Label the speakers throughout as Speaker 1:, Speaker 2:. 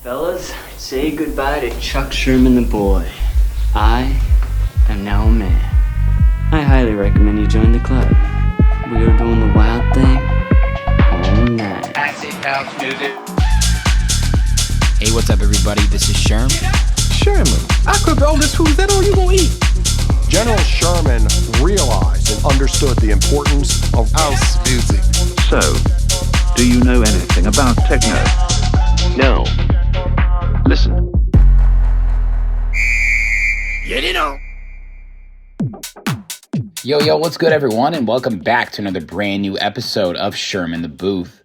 Speaker 1: Fellas, say goodbye to Chuck Sherman the boy. I am now a man. I highly recommend you join the club. We are doing the wild thing all night.
Speaker 2: Acid house music.
Speaker 3: Hey, what's up, everybody? This is Sherm.
Speaker 4: Sherman, I cook all this food. Is that all you gonna eat?
Speaker 5: General Sherman realized and understood the importance of house music.
Speaker 6: So, do you know anything about techno?
Speaker 7: No.
Speaker 6: Listen.
Speaker 3: Yo, what's good, everyone? And welcome back to another brand new episode of Sherm in the Booth.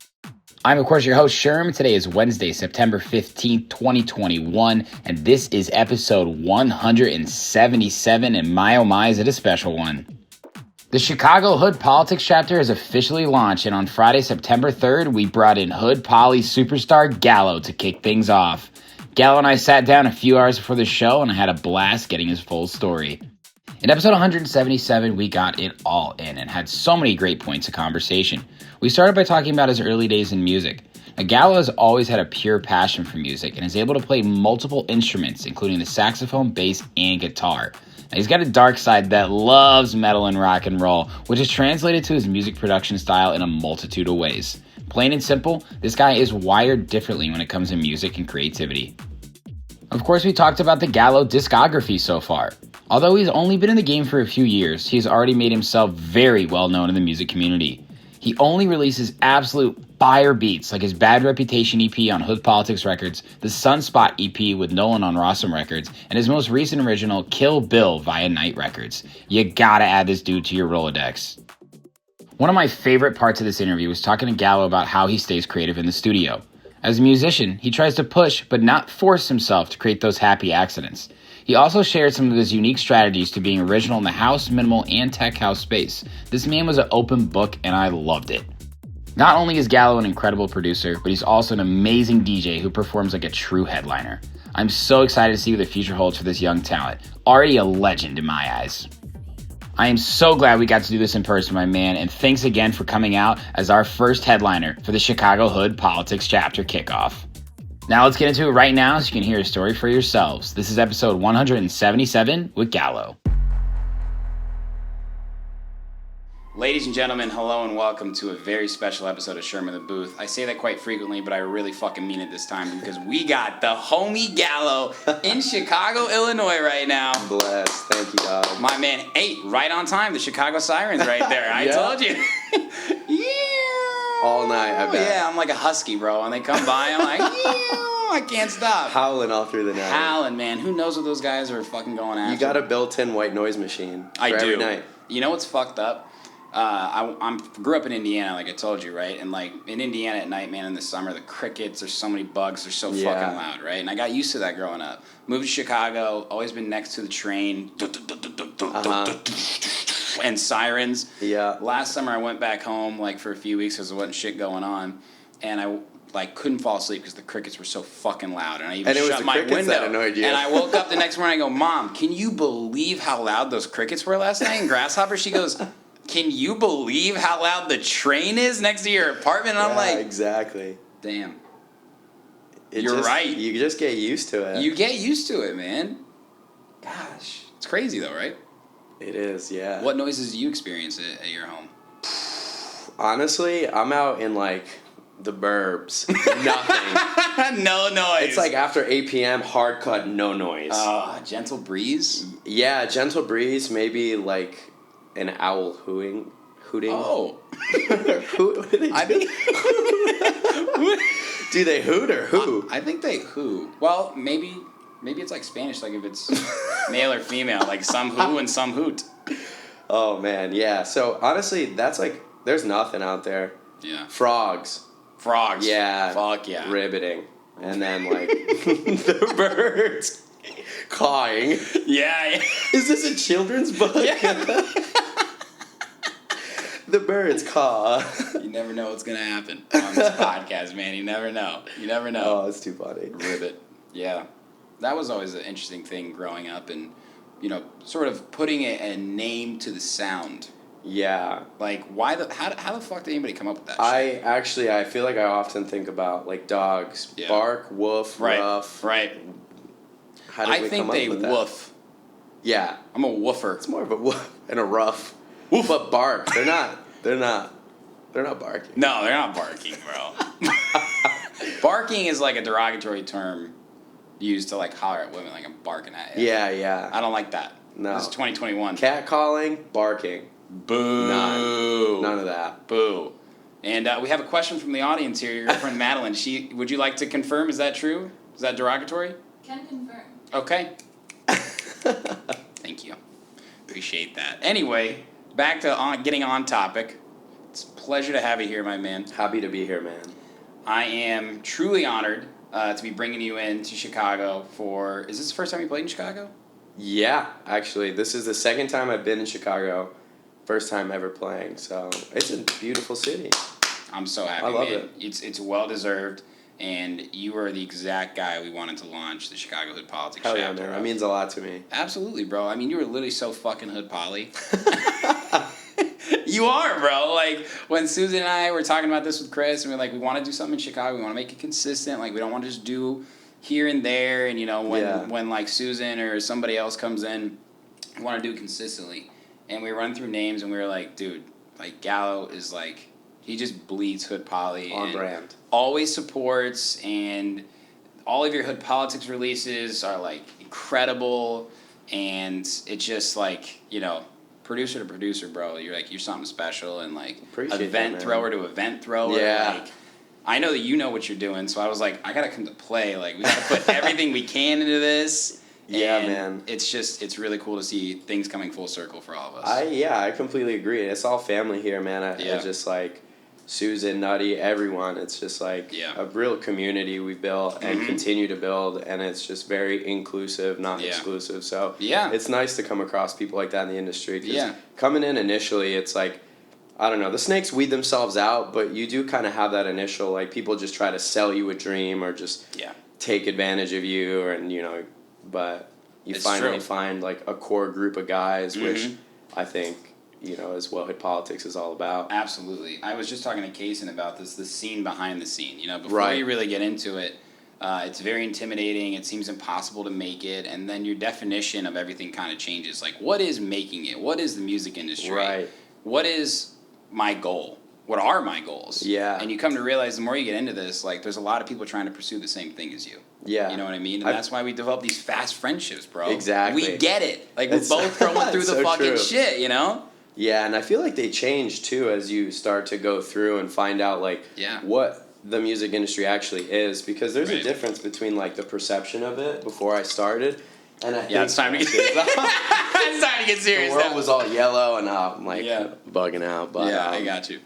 Speaker 3: I'm, of course, your host, Sherm. Today is Wednesday, September 15th, 2021, and this is episode 177, and my oh my, is it a special one. The Chicago Hood Politics chapter has officially launched, and on Friday, September 3rd, we brought in Hood Poli Superstar GALO to kick things off. Galo and I sat down a few hours before the show, and I had a blast getting his full story. In episode 177, we got it all in and had so many great points of conversation. We started by talking about his early days in music. Now, Galo has always had a pure passion for music and is able to play multiple instruments, including the saxophone, bass, and guitar. Now, he's got a dark side that loves metal and rock and roll, which is translated to his music production style in a multitude of ways. Plain and simple, this guy is wired differently when it comes to music and creativity. Of course, we talked about the Galo discography so far. Although he's only been in the game for a few years, he's already made himself very well known in the music community. He only releases absolute fire beats like his Bad Reputation EP on Hood Poli Records, the Sunspot EP with Nolon on Rawsome Records, and his most recent original, Kill Bill, via Nite Records. You gotta add this dude to your Rolodex. One of my favorite parts of this interview was talking to Galo about how he stays creative in the studio. As a musician, he tries to push but not force himself to create those happy accidents. He also shared some of his unique strategies to being original in the house, minimal, and tech house space. This man was an open book, and I loved it. Not only is Galo an incredible producer, but he's also an amazing DJ who performs like a true headliner. I'm so excited to see what the future holds for this young talent. Already a legend in my eyes. I am so glad we got to do this in person, my man, and thanks again for coming out as our first headliner for the Chicago Hood Politics chapter kickoff. Now let's get into it right now so you can hear his story for yourselves. This is episode 177 with Galo. Ladies and gentlemen, hello and welcome to a very special episode of Sherm in the Booth. I say that quite frequently, but I really fucking mean it this time because we got the homie Galo in Chicago, Illinois right now.
Speaker 8: Bless. Thank you, dog.
Speaker 3: My man, hey, right on time. The Chicago Sirens right there. I told you. Yeah.
Speaker 8: All night, I bet.
Speaker 3: Yeah, I'm like a husky, bro. When they come by, I'm like, I can't stop.
Speaker 8: Howling all through the night.
Speaker 3: Howling, man. Who knows what those guys are fucking going after?
Speaker 8: You got a built-in white noise machine for every night.
Speaker 3: You know what's fucked up? I grew up in Indiana, like I told you, right? And like in Indiana at night, man, in the summer, the crickets, there's so many bugs, they're so fucking loud, right? And I got used to that growing up. Moved to Chicago, always been next to the train, and sirens.
Speaker 8: Yeah.
Speaker 3: Last summer I went back home like for a few weeks because there wasn't shit going on, and I like couldn't fall asleep because the crickets were so fucking loud, and I even shut my window.
Speaker 8: That annoyed you.
Speaker 3: And I woke up the next morning, I go, Mom, can you believe how loud those crickets were last night in Grasshopper? She goes, can you believe how loud the train is next to your apartment? And I'm like,
Speaker 8: exactly.
Speaker 3: Damn.
Speaker 8: You're
Speaker 3: right.
Speaker 8: You just get used to it.
Speaker 3: You get used to it, man. Gosh. It's crazy though, right?
Speaker 8: It is, yeah.
Speaker 3: What noises do you experience at your home?
Speaker 8: Honestly, I'm out in like the burbs. Nothing.
Speaker 3: No noise.
Speaker 8: It's like after 8 p.m., hard cut, no noise.
Speaker 3: Gentle breeze?
Speaker 8: Yeah, gentle breeze, maybe like an owl hooting.
Speaker 3: Oh.
Speaker 8: What do they do? Do they hoot or who?
Speaker 3: I think they who. Well, maybe it's like Spanish, like if it's male or female, like some who and some hoot.
Speaker 8: Oh, man, yeah. So, honestly, that's like, there's nothing out there.
Speaker 3: Yeah.
Speaker 8: Frogs. Yeah.
Speaker 3: Fuck yeah.
Speaker 8: Ribbiting. And then, like, the birds cawing.
Speaker 3: Yeah.
Speaker 8: Is this a children's book?
Speaker 3: Yeah.
Speaker 8: The birds caw.
Speaker 3: You never know what's going to happen on this podcast, man. You never know.
Speaker 8: Oh, it's too funny.
Speaker 3: Ribbit. Yeah. That was always an interesting thing growing up and, you know, sort of putting a name to the sound.
Speaker 8: Yeah.
Speaker 3: Like, how the fuck did anybody come up with that shit?
Speaker 8: I feel like I often think about, like, dogs.
Speaker 3: Yeah.
Speaker 8: Bark, woof, ruff.
Speaker 3: Right.
Speaker 8: How did we come up with that?
Speaker 3: Woof.
Speaker 8: Yeah.
Speaker 3: I'm a woofer.
Speaker 8: It's more of a woof and a ruff.
Speaker 3: Woof.
Speaker 8: But bark. They're not barking.
Speaker 3: No, they're not barking, bro. Barking is like a derogatory term used to, like, holler at women, like I'm barking at you.
Speaker 8: Yeah.
Speaker 3: I don't like that.
Speaker 8: No.
Speaker 3: This is 2021.
Speaker 8: Cat calling, barking.
Speaker 3: Boo.
Speaker 8: None of that.
Speaker 3: Boo. And we have a question from the audience here. Your girlfriend Madeline. Would you like to confirm? Is that true? Is that derogatory?
Speaker 2: Can confirm.
Speaker 3: Okay. Thank you. Appreciate that. Anyway, back to getting on topic. It's a pleasure to have you here, my man.
Speaker 8: Happy to be here, man.
Speaker 3: I am truly honored to be bringing you into Chicago for... Is this the first time you played in Chicago?
Speaker 8: Yeah, actually. This is the second time I've been in Chicago. First time ever playing. So it's a beautiful city.
Speaker 3: I'm so happy,
Speaker 8: I love
Speaker 3: man. It's well-deserved. And you are the exact guy we wanted to launch the Chicago Hood Politics
Speaker 8: Hell
Speaker 3: chapter.
Speaker 8: yeah, man. That means a lot to me.
Speaker 3: Absolutely, bro. I mean, you were literally so fucking Hood Poly. You are, bro. Like, when Susan and I were talking about this with Chris, and we were like, we want to do something in Chicago. We want to make it consistent. Like, we don't want to just do here and there. And, you know, when like, Susan or somebody else comes in, we want to do it consistently. And we run through names, and we were like, dude, like, Gallo is, like, he just bleeds Hood Poly.
Speaker 8: On brand.
Speaker 3: Always supports, and all of your Hood Politics releases are, like, incredible. And it's just, like, you know, producer to producer, bro. You're something special, and, like,
Speaker 8: Appreciate
Speaker 3: event
Speaker 8: that,
Speaker 3: thrower to event thrower.
Speaker 8: Yeah.
Speaker 3: Like, I know that you know what you're doing, so I was like, I gotta come to play. Like, we gotta put everything we can into this.
Speaker 8: Yeah,
Speaker 3: and
Speaker 8: man.
Speaker 3: It's really cool to see things coming full circle for all of us.
Speaker 8: I completely agree. It's all family here, man. I just, like, Susan, Nutty, everyone. It's just, like, a real community we built and continue to build, and it's just very inclusive, not exclusive. So it's nice to come across people like that in the industry. 'Cause coming in initially, it's like, I don't know, the snakes weed themselves out, but you do kind of have that initial, like, people just try to sell you a dream or just take advantage of you, and, you know, but you finally find, like, a core group of guys, which I think, you know, is what Hood Politics is all about.
Speaker 3: Absolutely. I was just talking to Kaysen about this, the scene behind the scene. You know, before you really get into it, it's very intimidating. It seems impossible to make it. And then your definition of everything kind of changes. Like, what is making it? What is the music industry?
Speaker 8: Right.
Speaker 3: What is my goal? What are my goals?
Speaker 8: Yeah.
Speaker 3: And you come to realize the more you get into this, like, there's a lot of people trying to pursue the same thing as you.
Speaker 8: Yeah.
Speaker 3: You know what I mean? And that's why we develop these fast friendships, bro.
Speaker 8: Exactly.
Speaker 3: We get it. Like, we're both going through the
Speaker 8: so
Speaker 3: fucking
Speaker 8: true.
Speaker 3: shit, you know?
Speaker 8: Yeah, and I feel like they change, too, as you start to go through and find out, like, what the music industry actually is. Because there's a difference between, like, the perception of it before I started. And I think
Speaker 3: it's time to get it's time to get serious.
Speaker 8: The world was all yellow, and I'm, like, bugging out. But,
Speaker 3: I got you.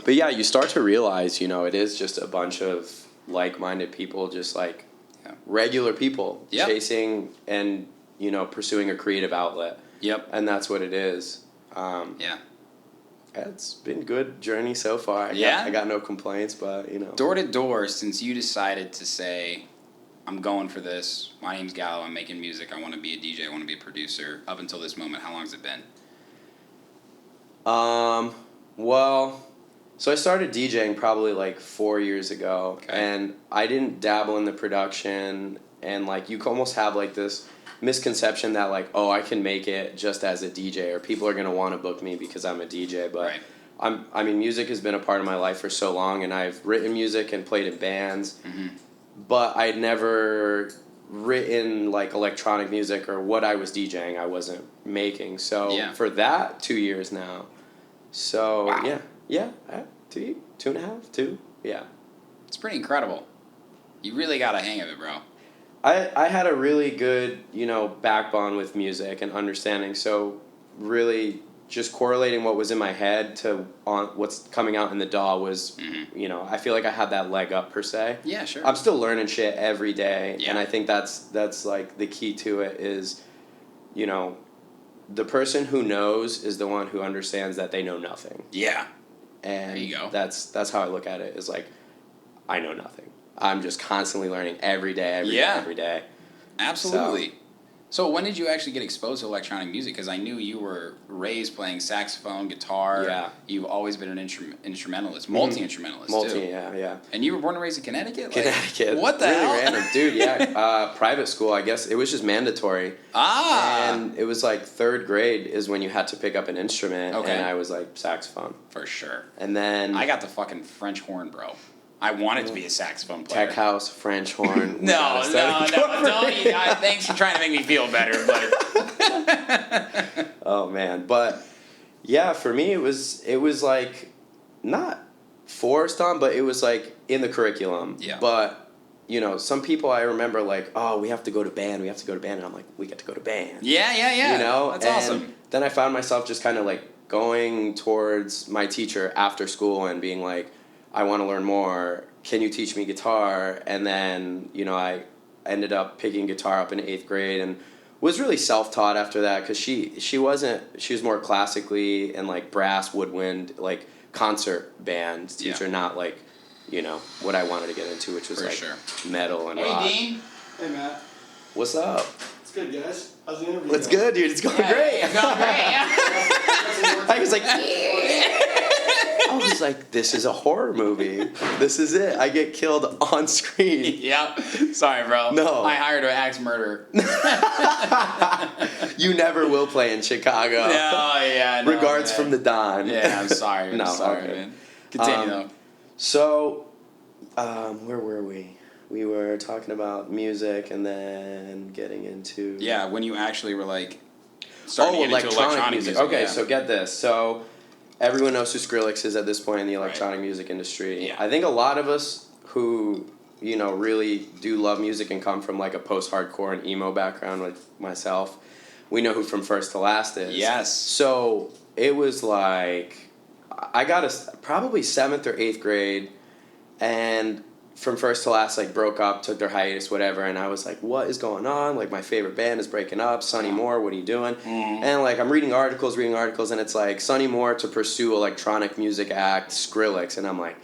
Speaker 8: But, yeah, you start to realize, you know, it is just a bunch of like-minded people, just, like, regular people chasing and, you know, pursuing a creative outlet.
Speaker 3: Yep.
Speaker 8: And that's what it is. It's been a good journey so far. I got no complaints, but, you know.
Speaker 3: Door to door, since you decided to say, I'm going for this, my name's Gallo, I'm making music, I want to be a DJ, I want to be a producer, up until this moment, how long has it been?
Speaker 8: Well, so I started DJing probably like 4 years ago. And I didn't dabble in the production, and, like, you almost have, like, this misconception that, like, oh, I can make it just as a DJ, or people are going to want to book me because I'm a DJ. But I mean, music has been a part of my life for so long, and I've written music and played in bands, but I'd never written, like, electronic music, or what I was DJing I wasn't making. So for that, 2 years now. So yeah, 2 and a half, 2, yeah.
Speaker 3: It's pretty incredible. You really got a hang of it, bro.
Speaker 8: I had a really good, you know, backbone with music and understanding, so really just correlating what was in my head to what's coming out in the DAW was, you know, I feel like I had that leg up, per se.
Speaker 3: Yeah, sure.
Speaker 8: I'm still learning shit every day, and I think that's like the key to it is, you know, the person who knows is the one who understands that they know nothing.
Speaker 3: Yeah.
Speaker 8: And
Speaker 3: there you go.
Speaker 8: That's how I look at it, is like, I know nothing. I'm just constantly learning every day, every day.
Speaker 3: Absolutely.
Speaker 8: So,
Speaker 3: So when did you actually get exposed to electronic music? Because I knew you were raised playing saxophone, guitar.
Speaker 8: Yeah.
Speaker 3: You've always been an instrumentalist, multi-instrumentalist too.
Speaker 8: Yeah.
Speaker 3: And you were born and raised in Connecticut?
Speaker 8: Connecticut.
Speaker 3: What the
Speaker 8: really
Speaker 3: hell?
Speaker 8: Random. Dude, yeah. Private school, I guess. It was just mandatory. And it was like 3rd grade is when you had to pick up an instrument.
Speaker 3: Okay.
Speaker 8: And I was like, saxophone.
Speaker 3: For sure.
Speaker 8: And then...
Speaker 3: I got the fucking French horn, bro. I wanted to be a saxophone player.
Speaker 8: Tech house, French horn.
Speaker 3: No, don't. Thanks for trying to make me feel better, but...
Speaker 8: Oh, man. But, yeah, for me, it was like, not forced on, but it was, like, in the curriculum.
Speaker 3: Yeah.
Speaker 8: But, you know, some people I remember, like, oh, we have to go to band. And I'm like, we get to go to band.
Speaker 3: Yeah.
Speaker 8: You know?
Speaker 3: That's awesome.
Speaker 8: Then I found myself just kind of, like, going towards my teacher after school and being like, I want to learn more. Can you teach me guitar? And then, you know, I ended up picking guitar up in 8th grade and was really self-taught after that because she was more classically and like brass, woodwind, like concert band teacher, not like, you know, what I wanted to get into, which was metal and rock.
Speaker 3: Dean.
Speaker 2: Hey, Matt.
Speaker 8: What's up?
Speaker 2: It's good, guys. How's the interview
Speaker 8: It's
Speaker 2: going?
Speaker 8: good, dude. It's going great.
Speaker 3: It's going great,
Speaker 8: I was like, I was like, this is a horror movie. This is it. I get killed on screen.
Speaker 3: Yep. Sorry, bro.
Speaker 8: No.
Speaker 3: I hired an axe murderer.
Speaker 8: You never will play in Chicago.
Speaker 3: No,
Speaker 8: Regards
Speaker 3: man.
Speaker 8: from the Don.
Speaker 3: Yeah, I'm sorry. I'm sorry,
Speaker 8: okay.
Speaker 3: man. Continue, though.
Speaker 8: So, where were we? We were talking about music and then getting into...
Speaker 3: Yeah, when you actually were like... starting to get into electronic music.
Speaker 8: Okay,
Speaker 3: yeah.
Speaker 8: so get this. So... Everyone knows who Skrillex is at this point in the electronic music industry.
Speaker 3: Yeah.
Speaker 8: I think a lot of us who, you know, really do love music and come from like a post-hardcore and emo background like myself, we know who From First to Last is.
Speaker 3: Yes.
Speaker 8: So it was like, I got probably 7th or 8th grade, and From First to Last like broke up, took their hiatus, whatever, and I was like, what is going on? Like my favorite band is breaking up. Sonny Moore, what are you doing? And like I'm reading articles, and it's like Sonny Moore to pursue electronic music act Skrillex, and I'm like,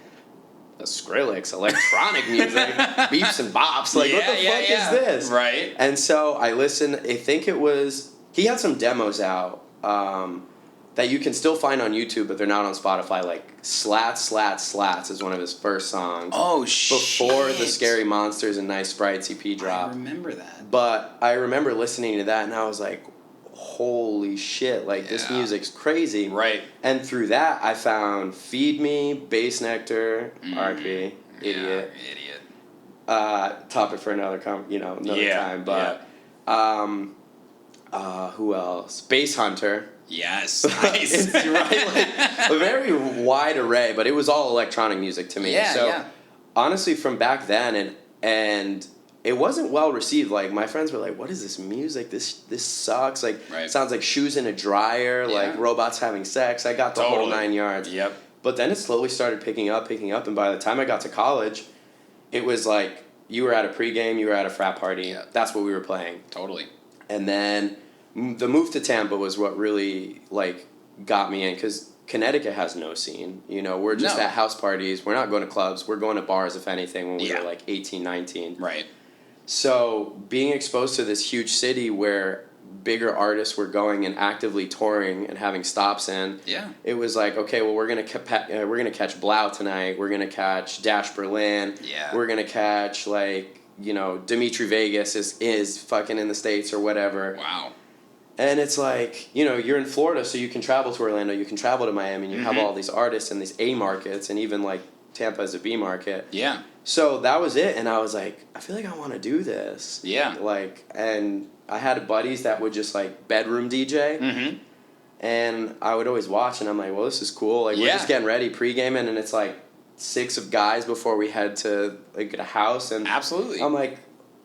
Speaker 8: the Skrillex electronic music, beeps and bops, like what the fuck is this?
Speaker 3: Right.
Speaker 8: And so I listened. I think it was he had some demos out. That you can still find on YouTube, but they're not on Spotify. Like Slats is one of his first songs.
Speaker 3: Oh, shit.
Speaker 8: Before the Scary Monsters and Nice Sprites EP dropped.
Speaker 3: I remember that.
Speaker 8: But I remember listening to that, and I was like, holy shit, like, this music's crazy.
Speaker 3: Right.
Speaker 8: And through that, I found Feed Me, Bass Nectar, RP, Idiot. Topic for another time. But, who else? Bass Hunter.
Speaker 3: Yes. Nice.
Speaker 8: It's right, like a very wide array, but it was all electronic music to me.
Speaker 3: Yeah,
Speaker 8: honestly, from back then, and it wasn't well received. Like my friends were like, "What is this music? This sucks. Like it sounds like shoes in a dryer. Like robots having sex." I got the whole 9 yards.
Speaker 3: Yep.
Speaker 8: But then it slowly started picking up, and by the time I got to college, it was like you were at a pregame, you were at a frat party.
Speaker 3: Yeah.
Speaker 8: That's what we were playing.
Speaker 3: Totally.
Speaker 8: And then the move to Tampa was what really like got me in, because Connecticut has no scene. You know, we're just at house parties. We're not going to clubs. We're going to bars, if anything, when we were like 18, 19.
Speaker 3: Right.
Speaker 8: So being exposed to this huge city where bigger artists were going and actively touring and having stops in, it was like, okay, well, we're gonna catch Blau tonight. We're gonna catch Dash Berlin. We're gonna catch like, you know, Dimitri Vegas is fucking in the States or whatever.
Speaker 3: Wow.
Speaker 8: And it's like, you know, you're in Florida, so you can travel to Orlando, you can travel to Miami, and you have all these artists and these A markets, and even like Tampa is a B market.
Speaker 3: Yeah.
Speaker 8: So that was it, and I was like, I feel like I want to do this.
Speaker 3: Yeah.
Speaker 8: Like, and I had buddies that would just like bedroom DJ, and I would always watch, and I'm like, well, this is cool. Like, we're just getting ready, pre-gaming, and it's like 6 of guys before we head to like a house, and
Speaker 3: absolutely,
Speaker 8: I'm like,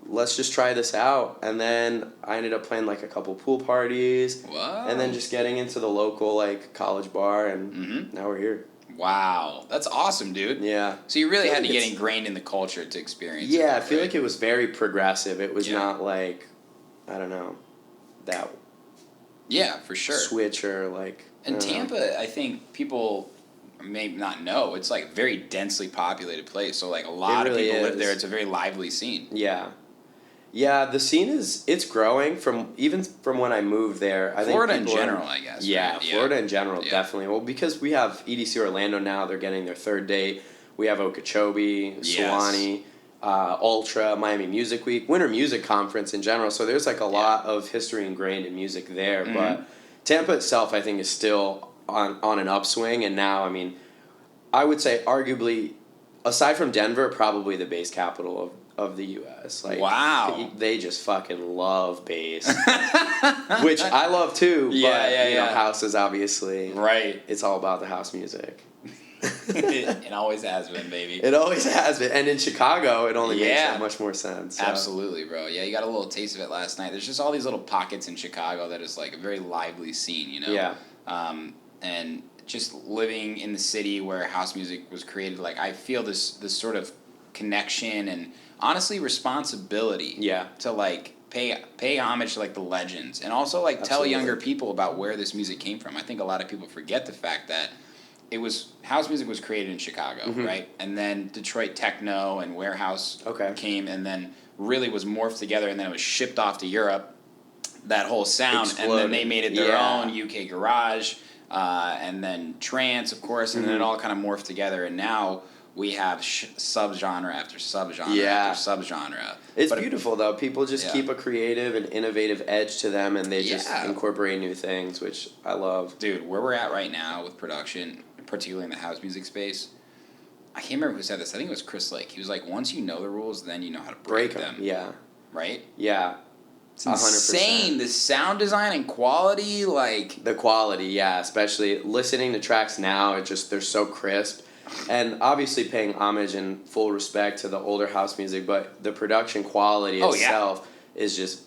Speaker 8: let's just try this out. And then I ended up playing like a couple pool parties.
Speaker 3: Wow.
Speaker 8: And then just getting into the local like college bar, and now we're here.
Speaker 3: Wow. That's awesome, dude.
Speaker 8: Yeah.
Speaker 3: So you really had to get ingrained in the culture to experience it.
Speaker 8: Yeah, I feel like it was very progressive. It was not like, I don't know, that
Speaker 3: for sure.
Speaker 8: switch or like...
Speaker 3: And Tampa, I think people may not know, it's like a very densely populated place. So like a lot of people live there. It's a very lively scene.
Speaker 8: Yeah. Yeah, the scene it's growing from when I moved there. I
Speaker 3: Florida
Speaker 8: think
Speaker 3: in general, I guess.
Speaker 8: Yeah,
Speaker 3: right?
Speaker 8: Florida in general, definitely. Well, because we have EDC Orlando now, they're getting their third date. We have Okeechobee, Sewanee, Ultra, Miami Music Week, Winter Music Conference in general. So there's like a lot of history ingrained in music there.
Speaker 3: Mm-hmm.
Speaker 8: But Tampa itself, I think, is still on an upswing. And now, I mean, I would say arguably, aside from Denver, probably the bass capital of the U.S. Like,
Speaker 3: wow.
Speaker 8: They just fucking love bass, which I love too. But, you know, house is obviously
Speaker 3: right.
Speaker 8: It's all about the house music.
Speaker 3: It always has been, baby.
Speaker 8: It always has been, and in Chicago, it only makes that much more sense. So.
Speaker 3: Absolutely, bro. Yeah, you got a little taste of it last night. There's just all these little pockets in Chicago that is like a very lively scene, you know.
Speaker 8: Yeah.
Speaker 3: And just living in the city where house music was created, like I feel this sort of connection and honestly responsibility.
Speaker 8: Yeah.
Speaker 3: To like pay homage to like the legends and also like tell younger people about where this music came from. I think a lot of people forget the fact that house music was created in Chicago, right? And then Detroit techno and warehouse came and then really was morphed together and then it was shipped off to Europe, that whole sound.
Speaker 8: Exploded.
Speaker 3: And then they made it their own, UK garage, and then trance, of course, and then it all kind of morphed together. And now we have subgenre after subgenre after subgenre.
Speaker 8: It's beautiful, though. People just keep a creative and innovative edge to them, and they just incorporate new things, which I love.
Speaker 3: Dude, where we're at right now with production, particularly in the house music space, I can't remember who said this. I think it was Chris Lake. He was like, once you know the rules, then you know how to break them.
Speaker 8: Yeah.
Speaker 3: Right?
Speaker 8: Yeah.
Speaker 3: It's insane.
Speaker 8: 100%.
Speaker 3: The sound design and quality, like...
Speaker 8: The quality, yeah. Especially listening to tracks now, they're so crisp. And obviously paying homage and full respect to the older house music, but the production quality itself is just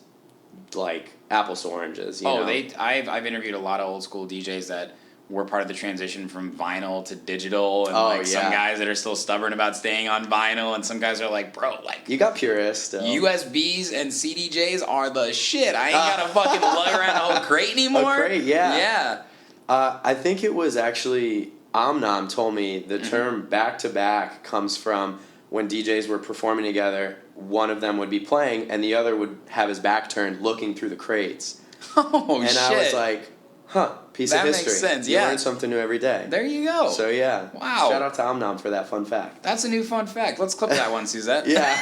Speaker 8: like apples to oranges. You know?
Speaker 3: I've interviewed a lot of old school DJs that were part of the transition from vinyl to digital, and some guys that are still stubborn about staying on vinyl, and some guys are like, bro, like
Speaker 8: you got purists still.
Speaker 3: USBs and CDJs are the shit. I ain't gotta fucking lug around a whole crate anymore.
Speaker 8: A crate, yeah. I think it was actually Omnom told me the term back to back comes from when DJs were performing together. One of them would be playing, and the other would have his back turned, looking through the crates.
Speaker 3: Oh shit!
Speaker 8: And I was like, piece of history.
Speaker 3: That makes sense,
Speaker 8: You learn something new every day.
Speaker 3: There you go.
Speaker 8: So, yeah.
Speaker 3: Wow.
Speaker 8: Shout out to Omnom for that fun fact.
Speaker 3: That's a new fun fact. Let's clip that one, Suzette.
Speaker 8: Yeah.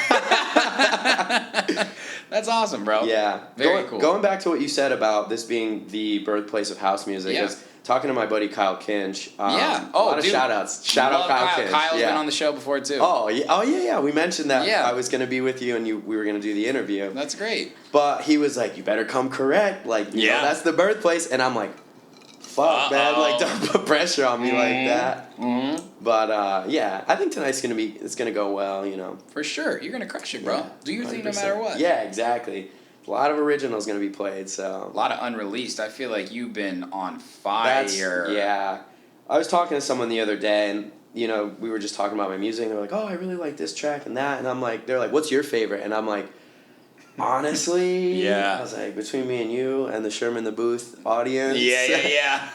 Speaker 3: That's awesome, bro.
Speaker 8: Yeah.
Speaker 3: Very cool.
Speaker 8: Going back to what you said about this being the birthplace of house music, talking to my buddy Kyle Kinch. A lot of shout-outs. Shout out Kyle Kinch.
Speaker 3: Kyle's been on the show before, too.
Speaker 8: Oh, yeah. We mentioned that I was going to be with you and we were going to do the interview.
Speaker 3: That's great.
Speaker 8: But he was like, you better come correct. Like, you know, that's the birthplace. And I'm like, fuck, man. Like, don't put pressure on me like that. Mm-hmm. But, I think tonight's going to go well, you know.
Speaker 3: For sure. You're going to crush it, bro. Yeah, do your thing no matter what.
Speaker 8: Yeah, exactly. A lot of originals going to be played, so...
Speaker 3: A lot of unreleased. I feel like you've been on fire.
Speaker 8: Yeah. I was talking to someone the other day, and, you know, we were just talking about my music, and they're like, oh, I really like this track and that, and I'm like, they're like, what's your favorite? And I'm like, honestly... I was like, between me and you and the Sherman the Booth audience...
Speaker 3: Yeah.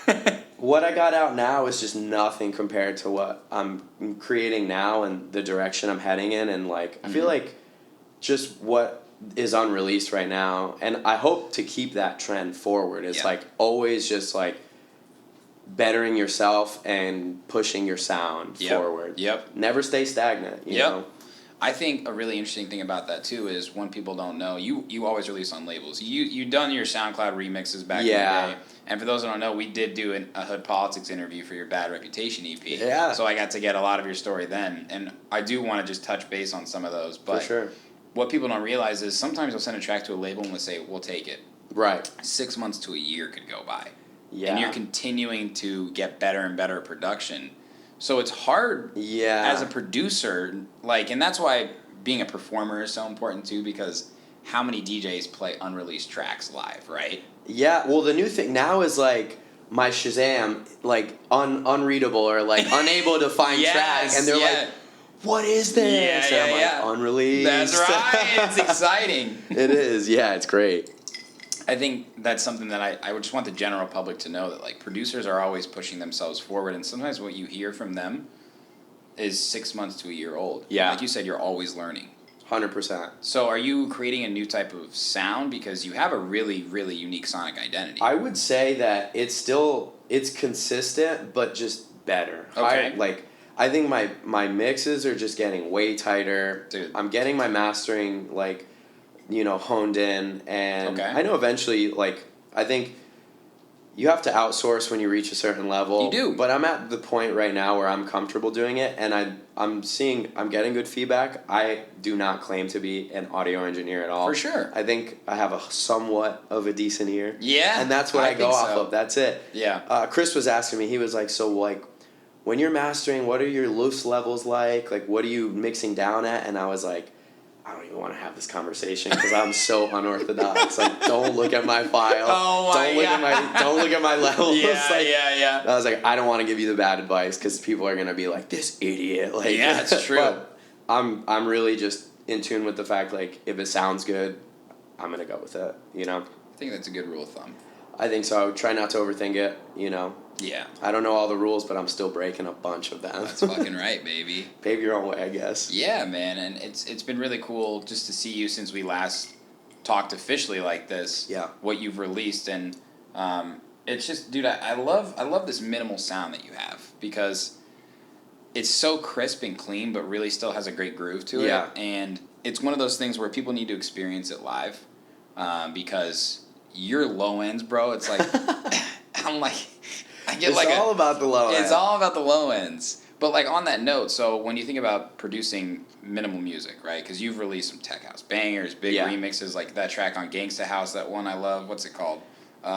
Speaker 8: What I got out now is just nothing compared to what I'm creating now and the direction I'm heading in, and, like, I feel like just what... is unreleased right now, and I hope to keep that trend forward. It's like always just like bettering yourself and pushing your sound forward. Never stay stagnant, you know?
Speaker 3: I think a really interesting thing about that too is when people don't know, you always release on labels. You done your SoundCloud remixes back in the day. And for those who don't know, we did do a Hood Politics interview for your Bad Reputation EP.
Speaker 8: Yeah.
Speaker 3: So I got to get a lot of your story then, and I do want to just touch base on some of those. But
Speaker 8: for sure.
Speaker 3: What people don't realize is sometimes they'll send a track to a label and they'll say, we'll take it.
Speaker 8: Right.
Speaker 3: 6 months to a year could go by.
Speaker 8: Yeah.
Speaker 3: And you're continuing to get better and better production. So it's hard as a producer, like, and that's why being a performer is so important too, because how many DJs play unreleased tracks live, right?
Speaker 8: Yeah, well, the new thing now is like my Shazam, like unreadable or like unable to find tracks, and they're like, what is this? And I'm like, unreleased.
Speaker 3: That's right. It's exciting.
Speaker 8: It is. Yeah, it's great.
Speaker 3: I think that's something that I would just want the general public to know, that like producers are always pushing themselves forward, and sometimes what you hear from them is 6 months to a year old.
Speaker 8: Yeah.
Speaker 3: Like you said, you're always learning.
Speaker 8: 100%.
Speaker 3: So are you creating a new type of sound because you have a really, really unique sonic identity?
Speaker 8: I would say that it's consistent, but just better.
Speaker 3: Okay.
Speaker 8: I think my mixes are just getting way tighter.
Speaker 3: Dude.
Speaker 8: I'm getting my mastering honed in, and I know eventually I think you have to outsource when you reach a certain level.
Speaker 3: You do.
Speaker 8: But I'm at the point right now where I'm comfortable doing it, and I'm getting good feedback. I do not claim to be an audio engineer at all.
Speaker 3: For sure.
Speaker 8: I think I have a somewhat of a decent ear.
Speaker 3: Yeah.
Speaker 8: And that's what I go off of. That's it.
Speaker 3: Yeah.
Speaker 8: Chris was asking me, he was like, so when you're mastering, what are your loose levels like? Like, what are you mixing down at? And I was like, I don't even want to have this conversation because I'm so unorthodox. Like, don't look at my file.
Speaker 3: Oh my God.
Speaker 8: Don't look at my levels.
Speaker 3: Yeah.
Speaker 8: I was like, I don't want to give you the bad advice because people are gonna be like, this idiot.
Speaker 3: Yeah, it's true.
Speaker 8: But I'm really just in tune with the fact if it sounds good, I'm gonna go with it.
Speaker 3: I think that's a good rule of thumb.
Speaker 8: I think so. I would try not to overthink it.
Speaker 3: Yeah.
Speaker 8: I don't know all the rules, but I'm still breaking a bunch of them.
Speaker 3: That's fucking right, baby.
Speaker 8: Pave your own way, I guess.
Speaker 3: Yeah, man, and it's been really cool just to see you since we last talked officially like this.
Speaker 8: Yeah.
Speaker 3: What you've released, and it's just, dude, I love this minimal sound that you have because it's so crisp and clean, but really still has a great groove to it.
Speaker 8: Yeah.
Speaker 3: And it's one of those things where people need to experience it live because your low ends, bro. It's like I'm like.
Speaker 8: It's all about the low ends.
Speaker 3: It's all about the low ends. But on that note, so when you think about producing minimal music, right? Because you've released some tech house bangers, big remixes, like that track on Gangsta House, that one I love. What's it called?
Speaker 8: What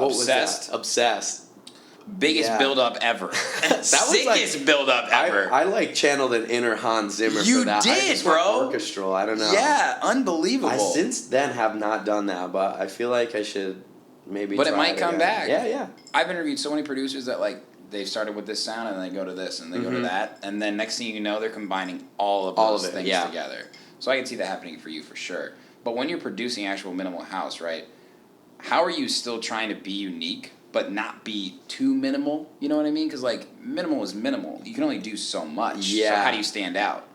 Speaker 3: Obsessed.
Speaker 8: Was that? Obsessed.
Speaker 3: Biggest build-up ever. Sickest build-up ever.
Speaker 8: I channeled an inner Hans Zimmer for that.
Speaker 3: You did, bro.
Speaker 8: Orchestral. I don't know.
Speaker 3: Yeah, unbelievable.
Speaker 8: I since then have not done that, but I feel like I should maybe.
Speaker 3: But it might come back.
Speaker 8: Yeah.
Speaker 3: I've interviewed so many producers that they've started with this sound and then they go to this and they go to that, and then next thing you know they're combining all of those things together. So I can see that happening for you for sure. But when you're producing actual minimal house, right? How are you still trying to be unique but not be too minimal? You know what I mean? Because minimal is minimal. You can only do so much.
Speaker 8: Yeah.
Speaker 3: So how do you stand out?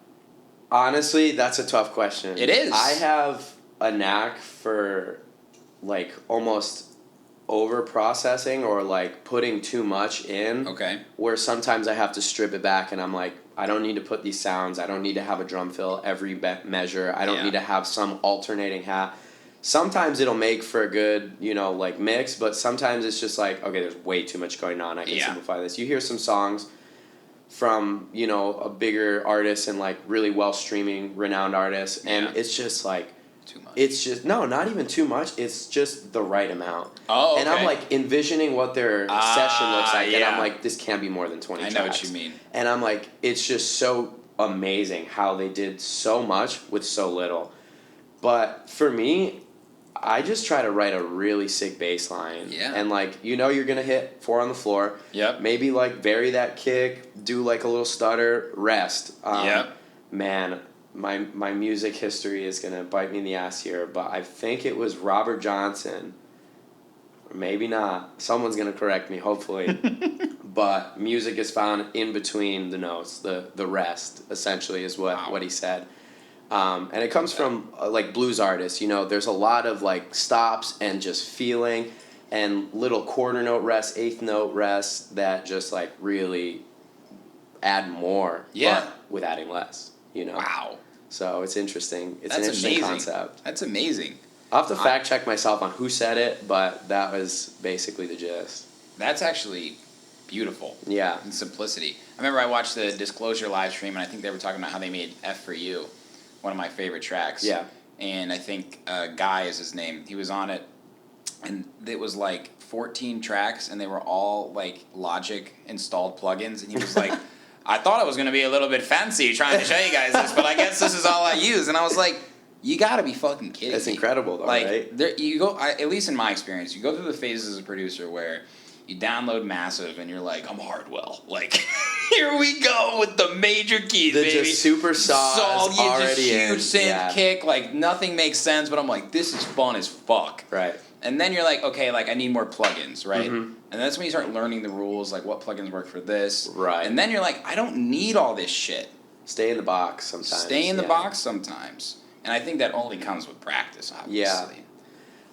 Speaker 8: Honestly, that's a tough question.
Speaker 3: It is.
Speaker 8: I have a knack for almost over processing or putting too much in.
Speaker 3: Okay.
Speaker 8: Where sometimes I have to strip it back and I'm like, I don't need to put these sounds. I don't need to have a drum fill every measure. I don't need to have some alternating hat. Sometimes it'll make for a good, mix, but sometimes it's just okay, there's way too much going on. I can simplify this. You hear some songs from, a bigger artist and really well streaming, renowned artists, and it's just
Speaker 3: too much.
Speaker 8: It's just not even too much. It's just the right amount.
Speaker 3: Oh, okay.
Speaker 8: And I'm envisioning what their session looks like, and I'm this can't be more than 20 tracks.
Speaker 3: I know what you mean.
Speaker 8: And I'm it's just so amazing how they did so much with so little. But for me, I just try to write a really sick bass line.
Speaker 3: Yeah.
Speaker 8: And you're gonna hit 4 on the floor.
Speaker 3: Yep.
Speaker 8: Maybe vary that kick, do a little stutter, rest.
Speaker 3: Yep.
Speaker 8: Man, my music history is gonna bite me in the ass here, but I think it was Robert Johnson. Or maybe not. Someone's gonna correct me, hopefully. But music is found in between the notes. The rest essentially is what he said. And it comes from blues artists. There's a lot of stops and just feeling and little quarter note rests, eighth note rests that just really add more.
Speaker 3: Yeah.
Speaker 8: But with adding less.
Speaker 3: Wow.
Speaker 8: So it's interesting. It's
Speaker 3: That's
Speaker 8: an interesting
Speaker 3: amazing.
Speaker 8: concept.
Speaker 3: That's amazing.
Speaker 8: I'll have to fact check myself on who said it, but that was basically the gist.
Speaker 3: That's actually beautiful.
Speaker 8: Yeah.
Speaker 3: And simplicity. I remember I watched the Disclosure live stream, and I think they were talking about how they made F for You, one of my favorite tracks.
Speaker 8: Yeah.
Speaker 3: And I think Guy is his name. He was on it, and it was 14 tracks, and they were all Logic installed plugins, and he was like, I thought it was going to be a little bit fancy trying to show you guys this, but I guess this is all I use. And I was like, you got to be fucking kidding
Speaker 8: That's
Speaker 3: me.
Speaker 8: incredible, though, right?
Speaker 3: You go, at least in my experience, you go through the phases as a producer where you download Massive and you're like, I'm Hardwell. Here we go with the major keys, baby.
Speaker 8: Just super saws already
Speaker 3: just huge synth kick. Nothing makes sense, but I'm like, this is fun as fuck.
Speaker 8: Right.
Speaker 3: And then you're like, okay, I need more plugins, right? Mm-hmm. And that's when you start learning the rules, what plugins work for this.
Speaker 8: Right.
Speaker 3: And then you're like, I don't need all this shit.
Speaker 8: Stay in the box sometimes.
Speaker 3: Stay in the box sometimes. And I think that only comes with practice, obviously.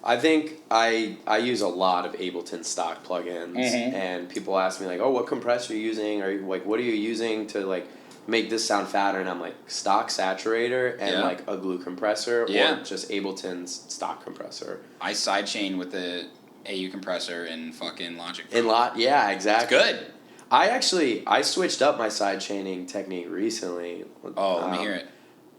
Speaker 8: I think I use a lot of Ableton stock plugins, and people ask me like, "Oh, what compressor are you using?" Or like, "What are you using to like make this sound fatter?" And I'm like, stock saturator and like a glue compressor, or just Ableton's stock compressor.
Speaker 3: I sidechain with the AU compressor in fucking Logic Pro.
Speaker 8: Yeah, exactly.
Speaker 3: It's good.
Speaker 8: I switched up my side chaining technique recently.
Speaker 3: Oh, let me hear it.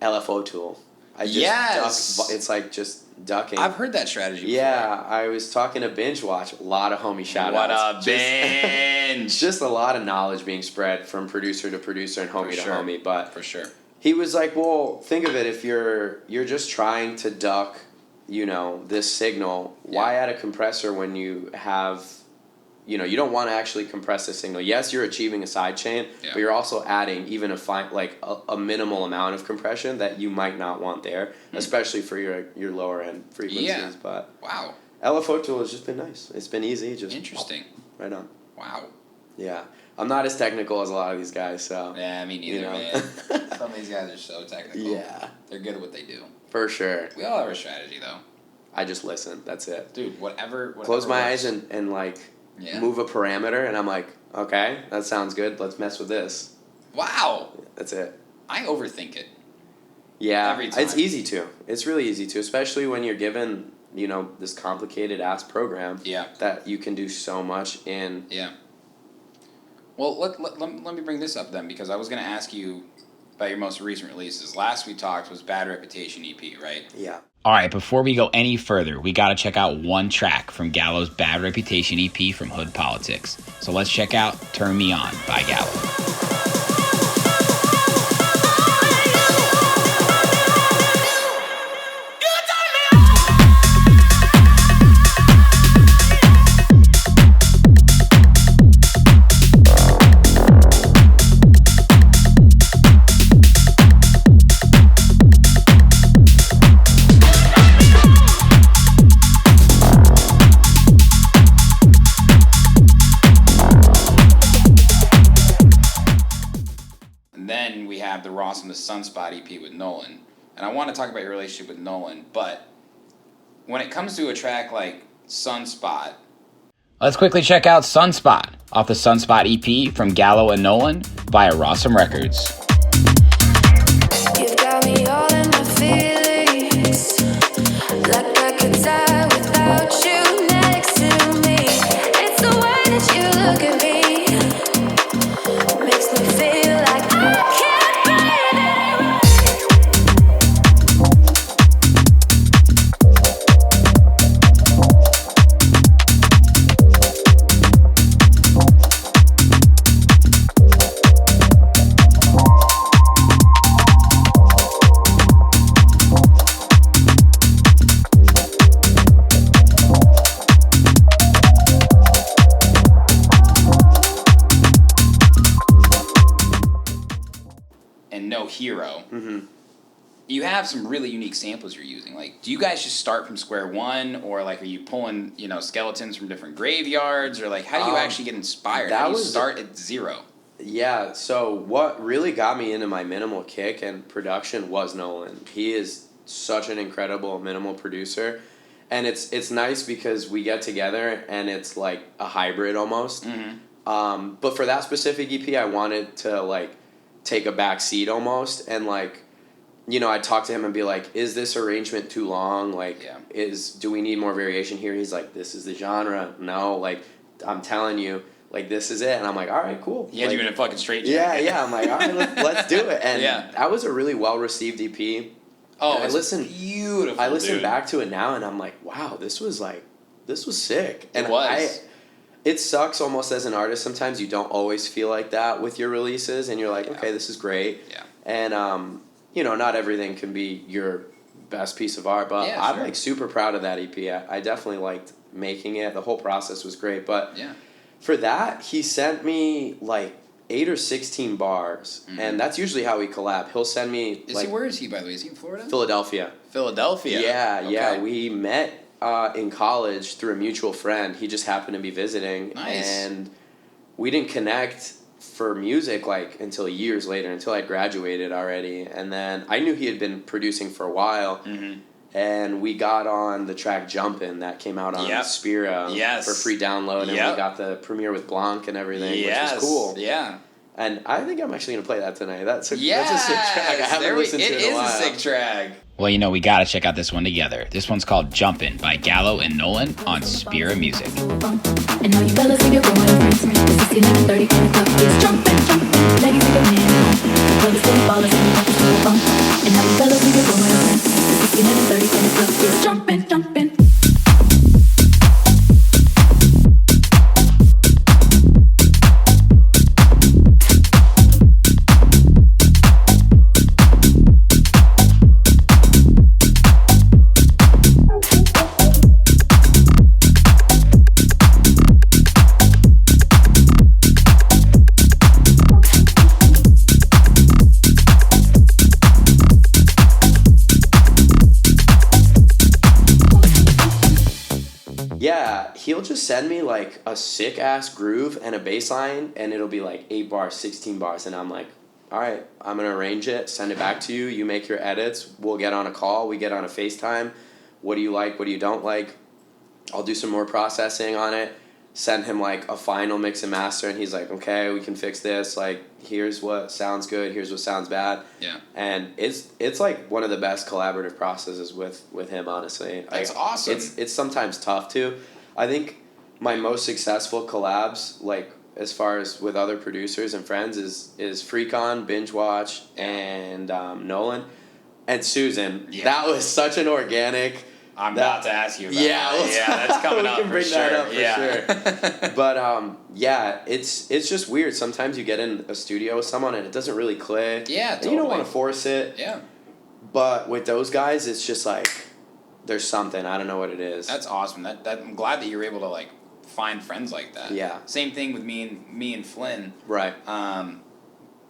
Speaker 8: LFO tool. I just duck, it's like just ducking.
Speaker 3: I've heard that strategy before.
Speaker 8: Yeah, I was talking to Binge Watch. A lot of homie shout-outs.
Speaker 3: What up, Binge?
Speaker 8: Just a lot of knowledge being spread from producer to producer and homie to homie. But
Speaker 3: for sure.
Speaker 8: He was like, well, think of it. If you're just trying to duck, this signal, why add a compressor when you have... you don't want to actually compress the signal. Yes, you're achieving a sidechain, but you're also adding even a minimal amount of compression that you might not want there, especially for your lower end frequencies.
Speaker 3: Yeah.
Speaker 8: But
Speaker 3: wow,
Speaker 8: LFO tool has just been nice. It's been easy. Just
Speaker 3: interesting.
Speaker 8: Right on.
Speaker 3: Wow.
Speaker 8: Yeah, I'm not as technical as a lot of these guys. So
Speaker 3: yeah, me neither, man. Some of these guys are so technical.
Speaker 8: Yeah,
Speaker 3: they're good at what they do.
Speaker 8: For sure.
Speaker 3: We all have a strategy, though.
Speaker 8: I just listen. That's it,
Speaker 3: dude. Whatever
Speaker 8: Close my
Speaker 3: works.
Speaker 8: eyes and like. Yeah. Move a parameter, and I'm like, okay, that sounds good. Let's mess with this.
Speaker 3: Wow.
Speaker 8: That's it.
Speaker 3: I overthink it.
Speaker 8: Yeah.
Speaker 3: Every time.
Speaker 8: It's easy to. It's really easy to, especially when you're given, this complicated ass program.
Speaker 3: Yeah.
Speaker 8: That you can do so much in.
Speaker 3: Yeah. Well, let me bring this up then, because I was going to ask you about your most recent releases. Last we talked was Bad Reputation EP, right?
Speaker 8: Yeah.
Speaker 3: All right, before we go any further, we got to check out one track from Galo's Bad Reputation EP from Hood Politics. So let's check out Turn Me On by Galo. The Rawsome Sunspot EP with Nolon. And I want to talk about your relationship with Nolon, but when it comes to a track like Sunspot... Let's quickly check out Sunspot off the Sunspot EP from Galo and Nolon via Rawsome Records.
Speaker 7: You've got me all in my feelings, like I could die without you next to me. It's the way that you look at me, makes me feel like I can't.
Speaker 3: Hero. You have some really unique samples you're using. Like, do you guys just start from square one, or like, are you pulling skeletons from different graveyards, or like, how do you actually get inspired? How do you start at zero?
Speaker 8: Yeah. So what really got me into my minimal kick and production was Nolon. He is such an incredible minimal producer, and it's nice because we get together and it's like a hybrid almost. But for that specific EP, I wanted to like take a back seat almost, and like, I'd talk to him and be like, is this arrangement too long? Like, do we need more variation here? He's like, this is the genre. No, like, I'm telling you, like, this is it. And I'm like, all right, cool.
Speaker 3: Yeah,
Speaker 8: like,
Speaker 3: doing a fucking straight
Speaker 8: jacket. Yeah. I'm like, all right, let's do it. And that was a really well-received EP.
Speaker 3: Oh,
Speaker 8: and
Speaker 3: it's beautiful,
Speaker 8: I listened back to it now, and I'm like, wow, this was sick. And
Speaker 3: it was.
Speaker 8: It sucks almost as an artist. Sometimes you don't always feel like that with your releases, and you're like, okay, this is great.
Speaker 3: Yeah.
Speaker 8: And, not everything can be your best piece of art, but I'm like super proud of that EP. I definitely liked making it. The whole process was great. But for that, he sent me like 8 or 16 bars, and that's usually how we collab. He'll send me.
Speaker 3: Where is he, by the way? Is he in Florida?
Speaker 8: Philadelphia. Yeah. We met in college through a mutual friend. He just happened to be visiting, and we didn't connect for music like until years later, until I graduated already. And then I knew he had been producing for a while.
Speaker 3: Mm-hmm.
Speaker 8: And we got on the track Jumpin' that came out on Spira for free download. And we got the premiere with Blanc and everything, which was cool.
Speaker 3: Yeah.
Speaker 8: And I think I'm actually going to play that tonight. That's a sick track. I haven't listened to it in a while.
Speaker 3: It is a sick track. Well, you know, we got to check out this one together. This one's called Jumpin' by Galo and Nolon on Spira Music.
Speaker 7: And now you fellas leave your girl with her friends. This is 11:30 and the club is jumping. Ladies leave your man alone. The club is full of ballers and the club is full of fun. And now you fellas leave your girl with her friends. This is 11:30 and the club is jumping.
Speaker 8: Yeah, he'll just send me like a sick ass groove and a bass line, and it'll be like 8 bars, 16 bars, and I'm like, all right, I'm gonna arrange it, send it back to you, you make your edits, we'll get on a call, we get on a FaceTime, what do you like, what do you don't like, I'll do some more processing on it, send him like a final mix and master, and he's like, okay, we can fix this, like, here's what sounds good, here's what sounds bad.
Speaker 3: Yeah.
Speaker 8: And it's like one of the best collaborative processes with him, honestly.
Speaker 3: That's awesome.
Speaker 8: It's sometimes tough too. I think my most successful collabs, like as far as with other producers and friends, is Freak On, Binge Watch, and Nolon, and Susan.
Speaker 3: Yeah.
Speaker 8: That was such an organic.
Speaker 3: I'm about to ask you about
Speaker 8: that.
Speaker 3: That's coming up
Speaker 8: we can
Speaker 3: for
Speaker 8: bring
Speaker 3: sure.
Speaker 8: that up for sure. But it's just weird. Sometimes you get in a studio with someone and it doesn't really click.
Speaker 3: Yeah,
Speaker 8: totally. And you don't want to force it.
Speaker 3: Yeah.
Speaker 8: But with those guys, it's just like there's something. I don't know what it is.
Speaker 3: That's awesome. That I'm glad that you're able to like find friends like that.
Speaker 8: Yeah.
Speaker 3: Same thing with me and Flynn.
Speaker 8: Right.
Speaker 3: I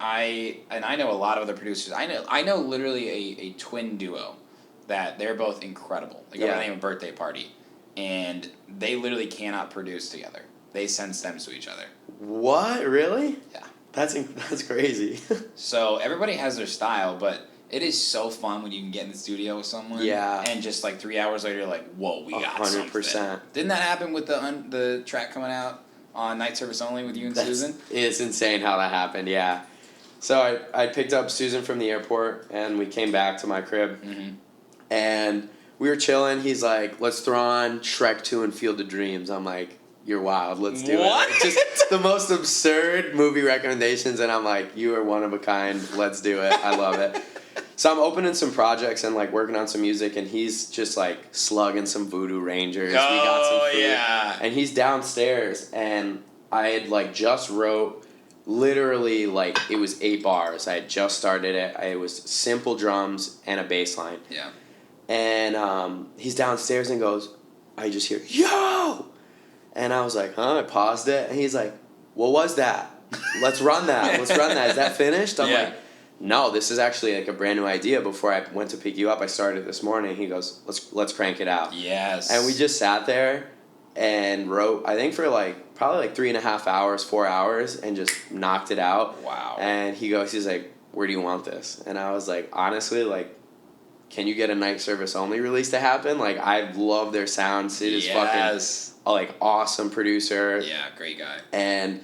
Speaker 3: know a lot of other producers. I know literally a twin duo that they're both incredible. They go by the name of Birthday Party, and they literally cannot produce together. They send stems to each other.
Speaker 8: What? Really?
Speaker 3: Yeah.
Speaker 8: That's crazy.
Speaker 3: So everybody has their style, but it is so fun when you can get in the studio with someone.
Speaker 8: Yeah.
Speaker 3: And just like 3 hours later, you're like, whoa, we got 100%. Something. Didn't that happen with the track coming out on Night Service Only with you and Susan?
Speaker 8: It's insane how that happened, yeah. So I picked up Susan from the airport, and we came back to my crib.
Speaker 3: Mm-hmm.
Speaker 8: And we were chilling. He's like, let's throw on Shrek 2 and Field of Dreams. I'm like, you're wild. Let's do
Speaker 3: what?
Speaker 8: it. Just the most absurd movie recommendations. And I'm like, you are one of a kind. Let's do it. I love it. So I'm opening some projects and like working on some music. And he's just like slugging some Voodoo Rangers.
Speaker 3: Oh,
Speaker 8: we got some food.
Speaker 3: Yeah.
Speaker 8: And he's downstairs. And I had like just wrote literally like it was 8 bars. I had just started it. It was simple drums and a bass line.
Speaker 3: Yeah.
Speaker 8: And he's downstairs and goes, I just hear, yo! And I was like, huh? I paused it. And he's like, what was that? Let's run that. Is that finished? I'm like, no, this is actually like a brand new idea. Before I went to pick you up, I started this morning. He goes, let's crank it out.
Speaker 3: Yes.
Speaker 8: And we just sat there and wrote, I think for like, probably like 3.5 hours, 4 hours, and just knocked it out.
Speaker 3: Wow.
Speaker 8: And he's like, where do you want this? And I was like, honestly, like, can you get a Night Service Only release to happen? Like, I love their sound. Sid is fucking a, like, awesome producer.
Speaker 3: Yeah, great guy.
Speaker 8: And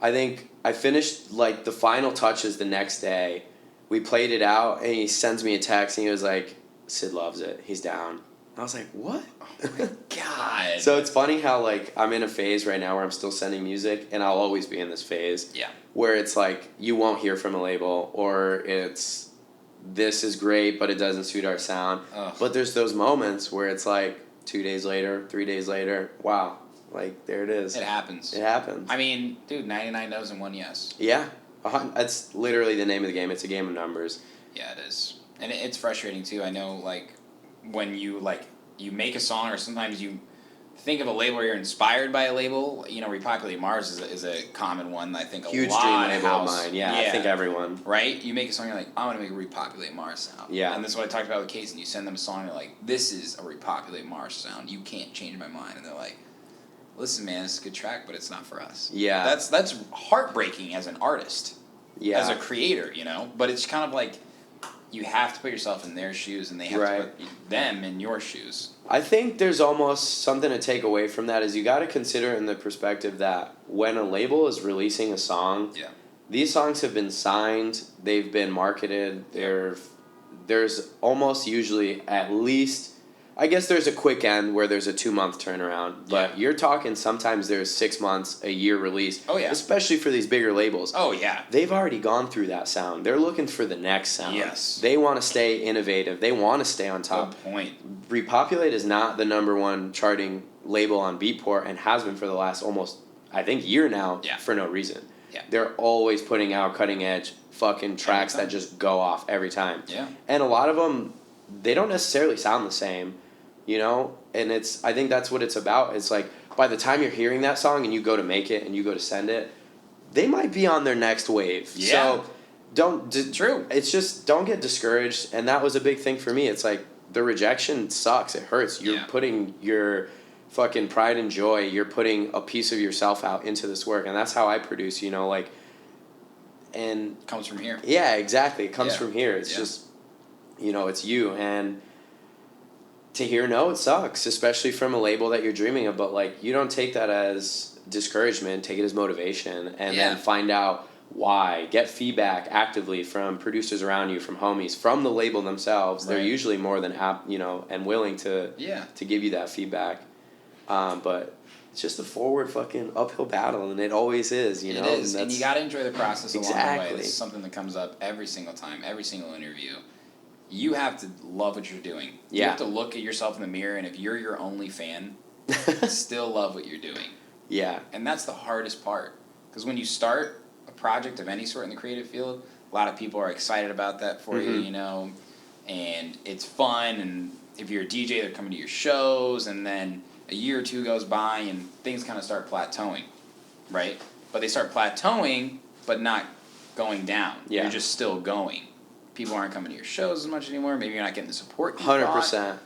Speaker 8: I think I finished, like, the final touches the next day. We played it out, and he sends me a text, and he was like, Sid loves it. He's down. I was like, what?
Speaker 3: Oh, my God.
Speaker 8: So it's funny how, like, I'm in a phase right now where I'm still sending music, and I'll always be in this phase.
Speaker 3: Yeah.
Speaker 8: Where it's like, you won't hear from a label, or it's, this is great, but it doesn't suit our sound.
Speaker 3: Ugh.
Speaker 8: But there's those moments where it's like 2 days later, 3 days later, wow, like there it is.
Speaker 3: It happens.
Speaker 8: It happens.
Speaker 3: I mean, dude, 99 no's and 1 yes.
Speaker 8: Yeah, that's literally the name of the game. It's a game of numbers.
Speaker 3: Yeah, it is. And it's frustrating too. I know, like, when you make a song, or sometimes you think of a label or you're inspired by a label. You know, Repopulate Mars is a common one. I think
Speaker 8: Huge
Speaker 3: a lot
Speaker 8: dream
Speaker 3: of
Speaker 8: label of mine. Yeah, I think everyone.
Speaker 3: Right? You make a song, you're like, I want to make a Repopulate Mars sound.
Speaker 8: Yeah.
Speaker 3: And this is what I talked about with Case, and you send them a song, and you're like, this is a Repopulate Mars sound. You can't change my mind. And they're like, listen, man, it's a good track, but it's not for us.
Speaker 8: Yeah.
Speaker 3: That's heartbreaking as an artist.
Speaker 8: Yeah.
Speaker 3: As a creator, you know? But it's kind of like you have to put yourself in their shoes and they have to put them in your shoes.
Speaker 8: I think there's almost something to take away from that is you got to consider in the perspective that when a label is releasing a song, these songs have been signed, they've been marketed, there's almost usually at least, I guess there's a quick end where there's a 2-month turnaround, but you're talking sometimes there's 6 months, a year release.
Speaker 3: Oh, yeah.
Speaker 8: Especially for these bigger labels.
Speaker 3: Oh, yeah.
Speaker 8: They've already gone through that sound. They're looking for the next sound.
Speaker 3: Yes.
Speaker 8: They want to stay innovative. They want to stay on top.
Speaker 3: Good point.
Speaker 8: Repopulate is not the #1 charting label on Beatport and has been for the last almost, I think, year now for no reason.
Speaker 3: Yeah.
Speaker 8: They're always putting out cutting edge fucking tracks that just go off every time.
Speaker 3: Yeah.
Speaker 8: And a lot of them, they don't necessarily sound the same. You know, and I think that's what it's about. It's like by the time you're hearing that song and you go to make it and you go to send it, they might be on their next wave.
Speaker 3: Yeah.
Speaker 8: So
Speaker 3: True.
Speaker 8: It's just don't get discouraged, and that was a big thing for me. It's like the rejection sucks. It hurts. You're putting your fucking pride and joy. You're putting a piece of yourself out into this work, and that's how I produce. You know, like, and
Speaker 3: comes from here.
Speaker 8: Yeah, exactly. It comes from here. It's just, you know, it's you and. To hear no, it sucks, especially from a label that you're dreaming of. But like, you don't take that as discouragement. Take it as motivation, and then find out why. Get feedback actively from producers around you, from homies, from the label themselves. They're usually more than and willing to give you that feedback. But it's just a forward fucking uphill battle, and it always is. You know,
Speaker 3: it is, and you got to enjoy the process along the way. This is something that comes up every single time, every single interview. You have to love what you're doing. You have to look at yourself in the mirror, and if you're your only fan, still love what you're doing.
Speaker 8: Yeah.
Speaker 3: And that's the hardest part. Because when you start a project of any sort in the creative field, a lot of people are excited about that for you, you know, and it's fun. And if you're a DJ, they're coming to your shows, and then a year or two goes by, and things kind of start plateauing, right? But they start plateauing, but not going down.
Speaker 8: Yeah.
Speaker 3: You're just still going. People aren't coming to your shows as much anymore. Maybe you're not getting the support you
Speaker 8: 100%.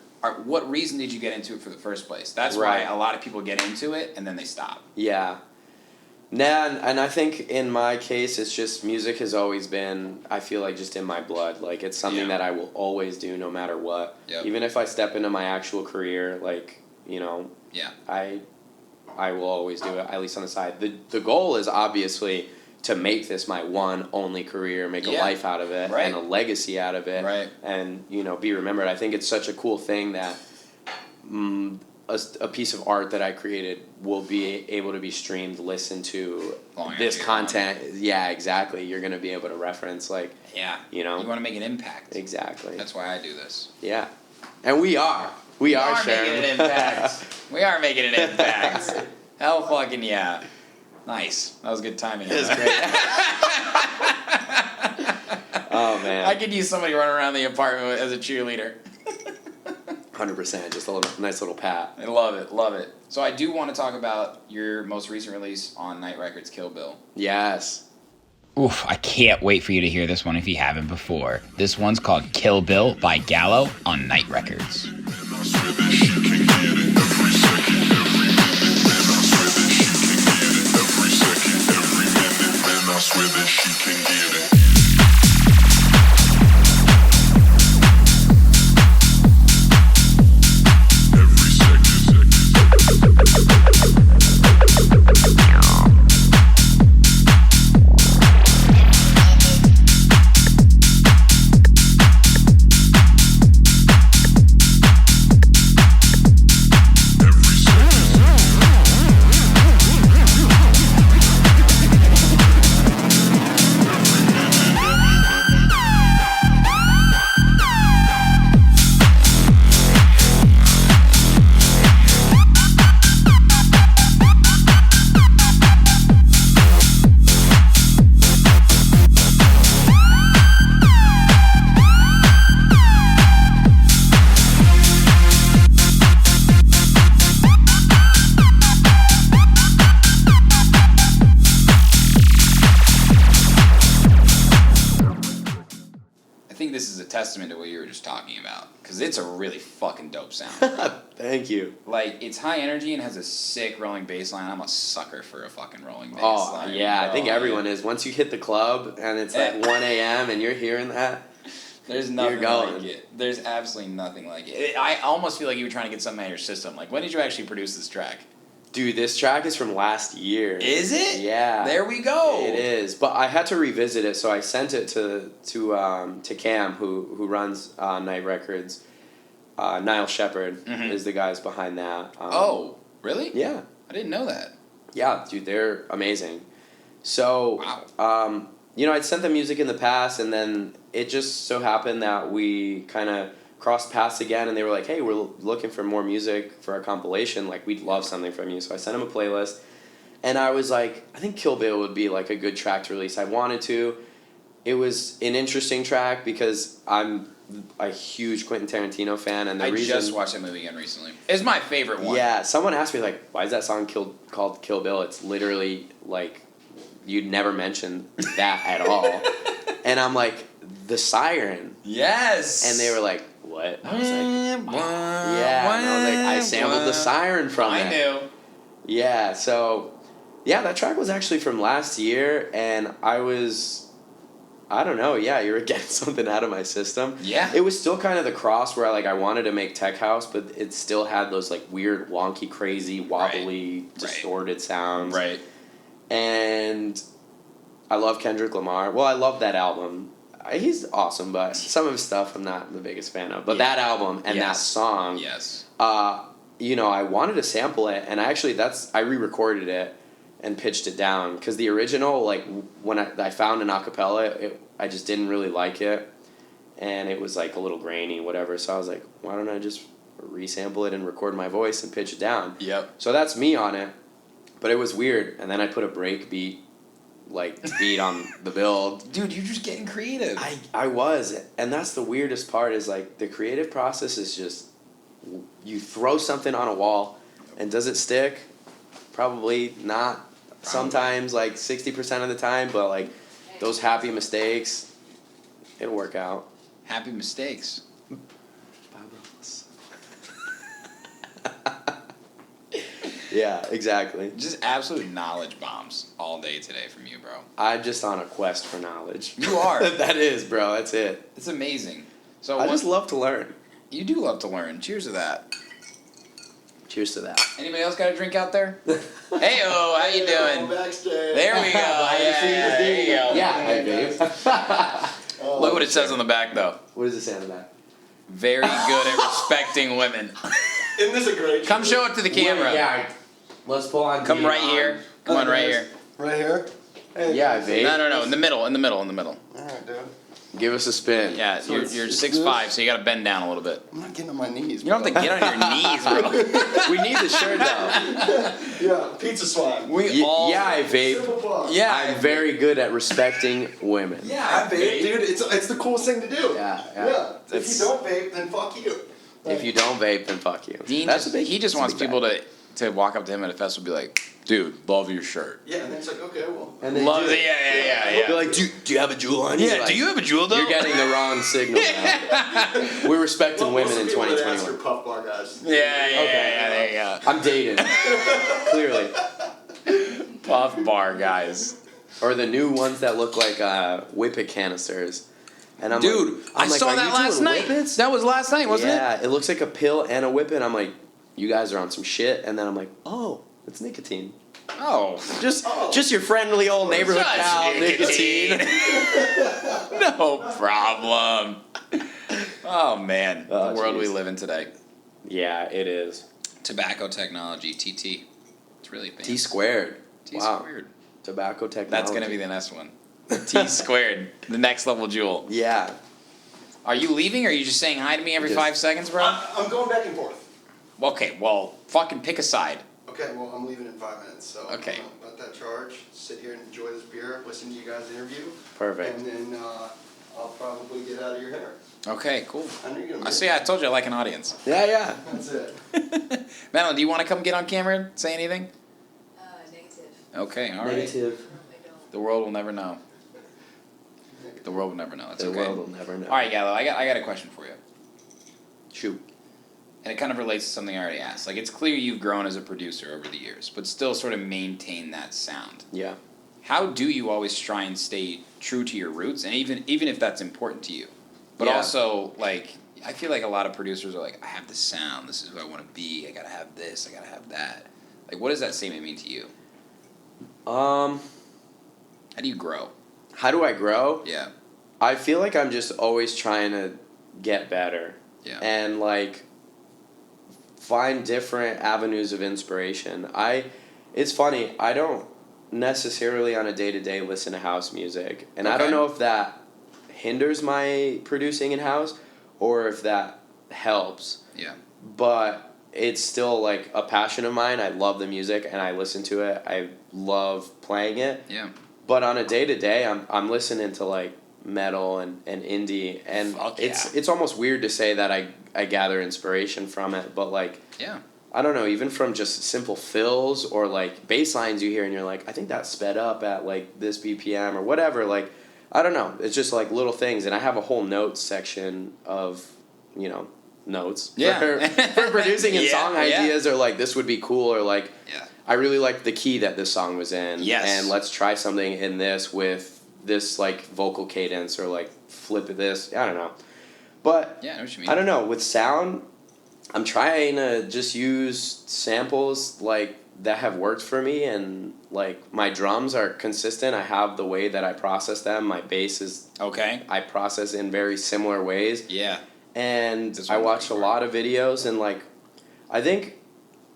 Speaker 3: What reason did you get into it for the first place? That's why a lot of people get into it and then they stop.
Speaker 8: Yeah. Nah, and I think in my case, it's just music has always been, I feel like, just in my blood. Like, it's something that I will always do no matter what.
Speaker 3: Yep.
Speaker 8: Even if I step into my actual career, like, you know, I will always do it, at least on the side. The goal is obviously to make this my one only career, make a life out of it, and a legacy out of it, and, you know, be remembered. I think it's such a cool thing that a piece of art that I created will be able to be streamed, listened to, this content. Yeah, exactly. You're going to be able to reference, like, you know.
Speaker 3: You want to make an impact.
Speaker 8: Exactly.
Speaker 3: That's why I do this.
Speaker 8: Yeah. And we are. We are
Speaker 3: making an impact. We are making an impact. Hell fucking yeah. Nice. That was good timing.
Speaker 8: It was great. Oh, man.
Speaker 3: I could use somebody running around the apartment as a cheerleader.
Speaker 8: 100%. Just a nice little pat.
Speaker 3: I love it. Love it. So I do want to talk about your most recent release on Nite Records, Kill Bill.
Speaker 8: Yes.
Speaker 3: Oof, I can't wait for you to hear this one if you haven't before. This one's called Kill Bill by Galo on Nite Records. I swear that she can get it. talking about because it's a really fucking dope sound.
Speaker 8: Thank you.
Speaker 3: Like, it's high energy and has a sick rolling bass line. I'm a sucker for a fucking rolling bass
Speaker 8: Oh,
Speaker 3: line.
Speaker 8: yeah, I think
Speaker 3: bro.
Speaker 8: everyone is. Once you hit the club and it's at 1 a.m. and you're hearing that,
Speaker 3: There's nothing
Speaker 8: going.
Speaker 3: like it. There's absolutely nothing like it. I almost feel like you were trying to get something out of your system. Like, when did you actually produce this track?
Speaker 8: dude, this track is from last year.
Speaker 3: Is it?
Speaker 8: Yeah.
Speaker 3: There we go.
Speaker 8: It is, but I had to revisit it, so I sent it to Cam, who runs Nite Records. Niall Shepherd is the guys behind that.
Speaker 3: Oh, really?
Speaker 8: Yeah.
Speaker 3: I didn't know that.
Speaker 8: Yeah, dude, they're amazing. So,
Speaker 3: Wow.
Speaker 8: I'd sent them music in the past, and then it just so happened that we kind of crossed paths again, and they were like, hey, we're looking for more music for a compilation. Like, we'd love something from you. So I sent them a playlist, and I was like, I think Kill Bill would be, like, a good track to release. I wanted to. It was an interesting track because I'm a huge Quentin Tarantino fan, and the reason...
Speaker 3: I just watched that movie again recently. It's my favorite one.
Speaker 8: Yeah, someone asked me, like, why is that song called Kill Bill? It's literally, like, you'd never mention that at all. And I'm like, the siren.
Speaker 3: Yes!
Speaker 8: And they were like, what? I was like, yeah. And I was like, I sampled the siren from it.
Speaker 3: I knew.
Speaker 8: Yeah, so, yeah, that track was actually from last year, and I don't know, yeah, you were getting something out of my system.
Speaker 3: Yeah.
Speaker 8: It was still kind of the cross where, like, I wanted to make tech house, but it still had those, like, weird, wonky, crazy, wobbly, distorted sounds.
Speaker 3: Right.
Speaker 8: And I love Kendrick Lamar. Well, I love that album. He's awesome, but some of his stuff I'm not the biggest fan of. But that album and that song, I wanted to sample it, and I re-recorded it and pitched it down, because the original, like, when I found an acapella, I just didn't really like it, and it was, like, a little grainy, whatever, so I was like, why don't I just resample it and record my voice and pitch it down?
Speaker 3: Yep.
Speaker 8: So that's me on it, but it was weird, and then I put a break beat on the build.
Speaker 3: Dude, you're just getting creative.
Speaker 8: I was, and that's the weirdest part, is, like, the creative process is just, you throw something on a wall, and does it stick? Probably not. Sometimes, like, 60% of the time, but, like, those happy mistakes, it'll work out.
Speaker 3: Happy mistakes.
Speaker 8: Yeah, exactly.
Speaker 3: Just absolute knowledge bombs all day today from you, bro.
Speaker 8: I'm just on a quest for knowledge.
Speaker 3: You are.
Speaker 8: That is, bro. That's it.
Speaker 3: It's amazing. So
Speaker 8: I just love to learn.
Speaker 3: You do love to learn. Cheers to that.
Speaker 8: Cheers to that.
Speaker 3: Anybody else got a drink out there? Hey-o, how you doing?
Speaker 2: Backstage.
Speaker 3: There we go. There you go.
Speaker 8: Yeah, hi, babe.
Speaker 3: Look what it says on the back, though.
Speaker 8: What does it say on the back?
Speaker 3: Very good at respecting women.
Speaker 2: Isn't this a great
Speaker 3: Come show it to the camera.
Speaker 8: Yeah. Let's pull on.
Speaker 3: Come right here. Come on, right here.
Speaker 2: Right here? Hey,
Speaker 8: Yeah, babe.
Speaker 3: No. In the middle.
Speaker 2: Alright, dude.
Speaker 8: Give us a spin.
Speaker 3: Yeah,
Speaker 2: So
Speaker 3: you're
Speaker 2: it's
Speaker 3: 6'5", so you got to bend down a little bit.
Speaker 2: I'm not getting on my knees.
Speaker 3: You don't have to get on your knees, bro.
Speaker 8: We need the shirt though.
Speaker 2: Yeah, pizza swine.
Speaker 8: Yeah, I vape.
Speaker 2: Simple plug.
Speaker 3: Yeah.
Speaker 8: I'm very good at respecting women.
Speaker 2: I vape, dude. It's the coolest thing to do.
Speaker 8: Yeah.
Speaker 2: If you don't vape, then fuck you.
Speaker 8: If you don't vape, then fuck you.
Speaker 3: Dean
Speaker 8: That's
Speaker 3: just,
Speaker 8: a big,
Speaker 3: he just
Speaker 8: that's a
Speaker 3: wants
Speaker 8: big
Speaker 3: people
Speaker 8: guy.
Speaker 3: to walk up to him at a festival and be like, dude, love your shirt.
Speaker 2: Yeah, and then it's like, okay, well.
Speaker 8: And they
Speaker 3: Love
Speaker 8: do.
Speaker 3: it. Yeah.
Speaker 8: You're like, do you have a jewel on you?
Speaker 3: Yeah,
Speaker 8: Like,
Speaker 3: do you have a jewel, though?
Speaker 8: You're getting the wrong signal now. We're respecting women in 2021.
Speaker 2: Puff bar guys.
Speaker 3: Yeah, there you go.
Speaker 8: I'm dating. Clearly.
Speaker 3: Puff bar guys.
Speaker 8: Or the new ones that look like Whippet canisters. And I'm
Speaker 3: Dude,
Speaker 8: like,
Speaker 3: I saw
Speaker 8: "Are
Speaker 3: that
Speaker 8: you
Speaker 3: last
Speaker 8: doing
Speaker 3: night.
Speaker 8: Whippets?"
Speaker 3: That was last night, wasn't it?
Speaker 8: Yeah, it looks like a pill and a Whippet. I'm like, you guys are on some shit. And then I'm like, oh, it's nicotine.
Speaker 3: Oh.
Speaker 8: Just your friendly old neighborhood
Speaker 3: Just
Speaker 8: cow,
Speaker 3: nicotine.
Speaker 8: nicotine.
Speaker 3: No problem. Oh, man.
Speaker 8: Oh,
Speaker 3: the world we
Speaker 8: jeez.
Speaker 3: live in today.
Speaker 8: Yeah, it is.
Speaker 3: Tobacco technology, TT. It's really fancy.
Speaker 8: T squared.
Speaker 3: T
Speaker 8: Wow.
Speaker 3: squared.
Speaker 8: Tobacco technology.
Speaker 3: That's going to be the next one. T squared. The next level jewel.
Speaker 8: Yeah.
Speaker 3: Are you leaving or are you just saying hi to me every
Speaker 8: Just-
Speaker 3: 5 seconds, bro?
Speaker 2: I'm going back and forth.
Speaker 3: Okay, well, fucking pick a side.
Speaker 2: Okay, well, I'm leaving in 5 minutes, so
Speaker 3: Okay.
Speaker 2: let that charge, sit here and enjoy this beer, listen to you guys interview,
Speaker 8: Perfect.
Speaker 2: and then I'll probably get out of your hair.
Speaker 3: Okay, cool.
Speaker 2: I know you're gonna
Speaker 3: I
Speaker 2: miss
Speaker 3: see. I told you I like an audience.
Speaker 8: Yeah.
Speaker 2: That's it.
Speaker 3: Madeline, do you want to come get on camera and say anything?
Speaker 7: Negative.
Speaker 3: Okay, all right.
Speaker 8: Negative.
Speaker 7: I don't.
Speaker 3: The world will never know. The world will never know. That's
Speaker 8: The
Speaker 3: okay.
Speaker 8: world will never know.
Speaker 3: All right, Gallo, I got a question for you.
Speaker 8: Shoot.
Speaker 3: And it kind of relates to something I already asked. Like, it's clear you've grown as a producer over the years, but still sort of maintain that sound.
Speaker 8: Yeah.
Speaker 3: How do you always try and stay true to your roots, and even if that's important to you? But also, like, I feel like a lot of producers are like, I have this sound, this is who I want to be, I gotta have this, I gotta have that. Like, what does that statement mean to you? How do you grow?
Speaker 8: How do I grow?
Speaker 3: Yeah.
Speaker 8: I feel like I'm just always trying to get better.
Speaker 3: Yeah.
Speaker 8: And, like, find different avenues of inspiration. It's funny, I don't necessarily on a day-to-day listen to house music. And I don't know if that hinders my producing in house or if that helps.
Speaker 3: Yeah.
Speaker 8: But it's still, like, a passion of mine. I love the music and I listen to it. I love playing it.
Speaker 3: Yeah.
Speaker 8: But on a day-to-day, I'm listening to, like, metal and indie, and it's almost weird to say that I gather inspiration from it, but, like, I don't know, even from just simple fills or, like, bass lines you hear and you're like, I think that's sped up at, like, this BPM or whatever, like, I don't know, it's just, like, little things, and I have a whole notes section of, you know, notes for producing and song ideas, or, like, this would be cool, or, like, I really like the key that this song was in, and let's try something in this with this, like, vocal cadence, or, like, flip of this, I don't know. But,
Speaker 3: I know what you mean.
Speaker 8: I don't know, with sound, I'm trying to just use samples, like, that have worked for me, and, like, my drums are consistent. I have the way that I process them. My bass is... I process in very similar ways.
Speaker 3: Yeah.
Speaker 8: And I watch a lot of videos, and, like, I think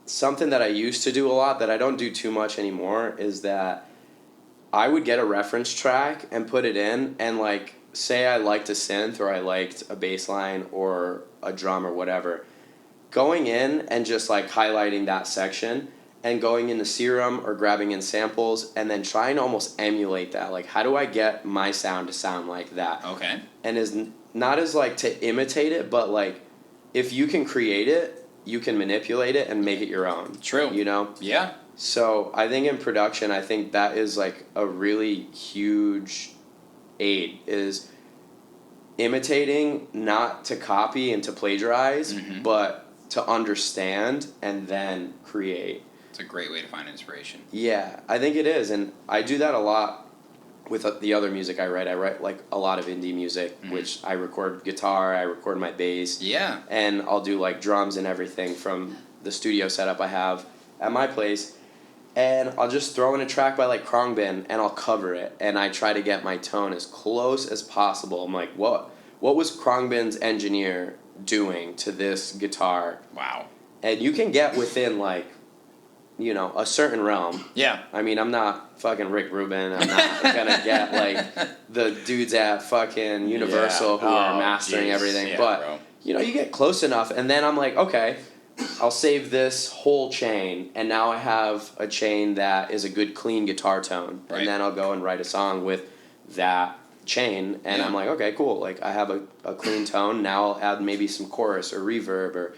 Speaker 8: something that I used to do a lot that I don't do too much anymore is that I would get a reference track and put it in, and, like, say I liked a synth or I liked a bass line or a drum or whatever, going in and just, like, highlighting that section and going into Serum or grabbing in samples and then trying to almost emulate that. Like, how do I get my sound to sound like that? And is not as, like, to imitate it, but, like, if you can create it, you can manipulate it and make it your own.
Speaker 3: True.
Speaker 8: You know?
Speaker 3: Yeah.
Speaker 8: So I think in production, I think that is, like, a really huge aid, is imitating, not to copy and to plagiarize, but to understand and then create.
Speaker 3: It's a great way to find inspiration.
Speaker 8: Yeah, I think it is, and I do that a lot with the other music I write. I write, like, a lot of indie music, which I record guitar, I record my bass.
Speaker 3: Yeah.
Speaker 8: And I'll do, like, drums and everything from the studio setup I have at my place. And I'll just throw in a track by, like, Khruangbin, and I'll cover it. And I try to get my tone as close as possible. I'm like, what was Khruangbin's engineer doing to this guitar?
Speaker 3: Wow.
Speaker 8: And you can get within, like, you know, a certain realm.
Speaker 3: Yeah.
Speaker 8: I mean, I'm not fucking Rick Rubin. I'm not gonna get, like, the dudes at fucking Universal who are mastering everything.
Speaker 3: Yeah,
Speaker 8: but,
Speaker 3: bro.
Speaker 8: you know, you get close enough, and then I'm like, okay, I'll save this whole chain, and now I have a chain that is a good, clean guitar tone.
Speaker 3: Right.
Speaker 8: And then I'll go and write a song with that chain, and I'm like, okay, cool. Like, I have a clean tone. Now I'll add maybe some chorus or reverb, or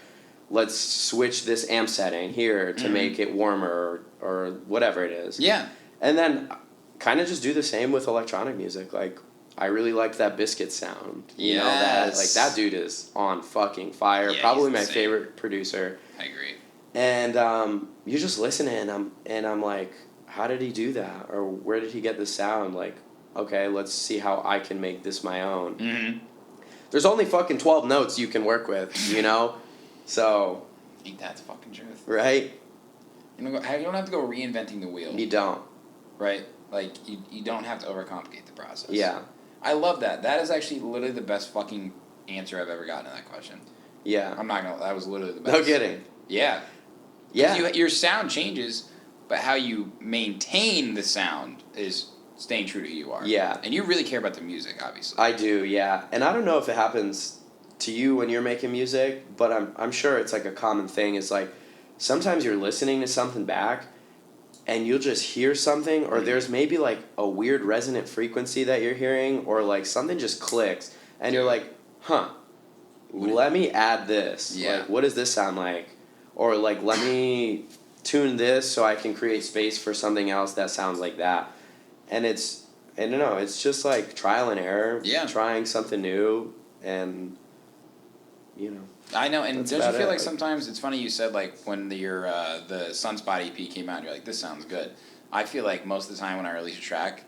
Speaker 8: let's switch this amp setting here to make it warmer, or whatever it is.
Speaker 3: Yeah.
Speaker 8: And then kind of just do the same with electronic music. Like, I really like that Biscuit sound. You know, that dude is on fucking fire.
Speaker 3: Yeah,
Speaker 8: Probably
Speaker 3: he's
Speaker 8: my
Speaker 3: insane.
Speaker 8: favorite producer.
Speaker 3: I agree.
Speaker 8: And you just listen and I'm like, how did he do that? Or where did he get the sound? Like, okay, let's see how I can make this my own. There's only fucking 12 notes you can work with, you know? So...
Speaker 3: Ain't that the fucking truth.
Speaker 8: Right?
Speaker 3: You don't have to go reinventing the wheel.
Speaker 8: You don't.
Speaker 3: Right? Like, you don't have to overcomplicate the process.
Speaker 8: Yeah.
Speaker 3: I love that. That is actually literally the best fucking answer I've ever gotten to that question.
Speaker 8: Yeah.
Speaker 3: I'm not gonna... That was literally the best.
Speaker 8: No kidding.
Speaker 3: Yeah.
Speaker 8: Yeah.
Speaker 3: Your sound changes, but how you maintain the sound is staying true to who you are.
Speaker 8: Yeah.
Speaker 3: And you really care about the music, obviously.
Speaker 8: I do, yeah. And I don't know if it happens to you when you're making music, but I'm sure it's, like, a common thing. It's like, sometimes you're listening to something back, and you'll just hear something, or there's maybe, like, a weird resonant frequency that you're hearing, or, like, something just clicks, and you're like, huh, let me add this.
Speaker 3: Yeah.
Speaker 8: Like, what does this sound like? Or, like, let me tune this so I can create space for something else that sounds like that. And it's, I don't know, it's just, like, trial and error.
Speaker 3: Yeah.
Speaker 8: Trying something new, and, you know,
Speaker 3: I know, and
Speaker 8: That's
Speaker 3: don't you
Speaker 8: about
Speaker 3: feel
Speaker 8: it.
Speaker 3: like sometimes it's funny you said like when the Sunspot EP came out, you're like, this sounds good. I feel like most of the time when I release a track,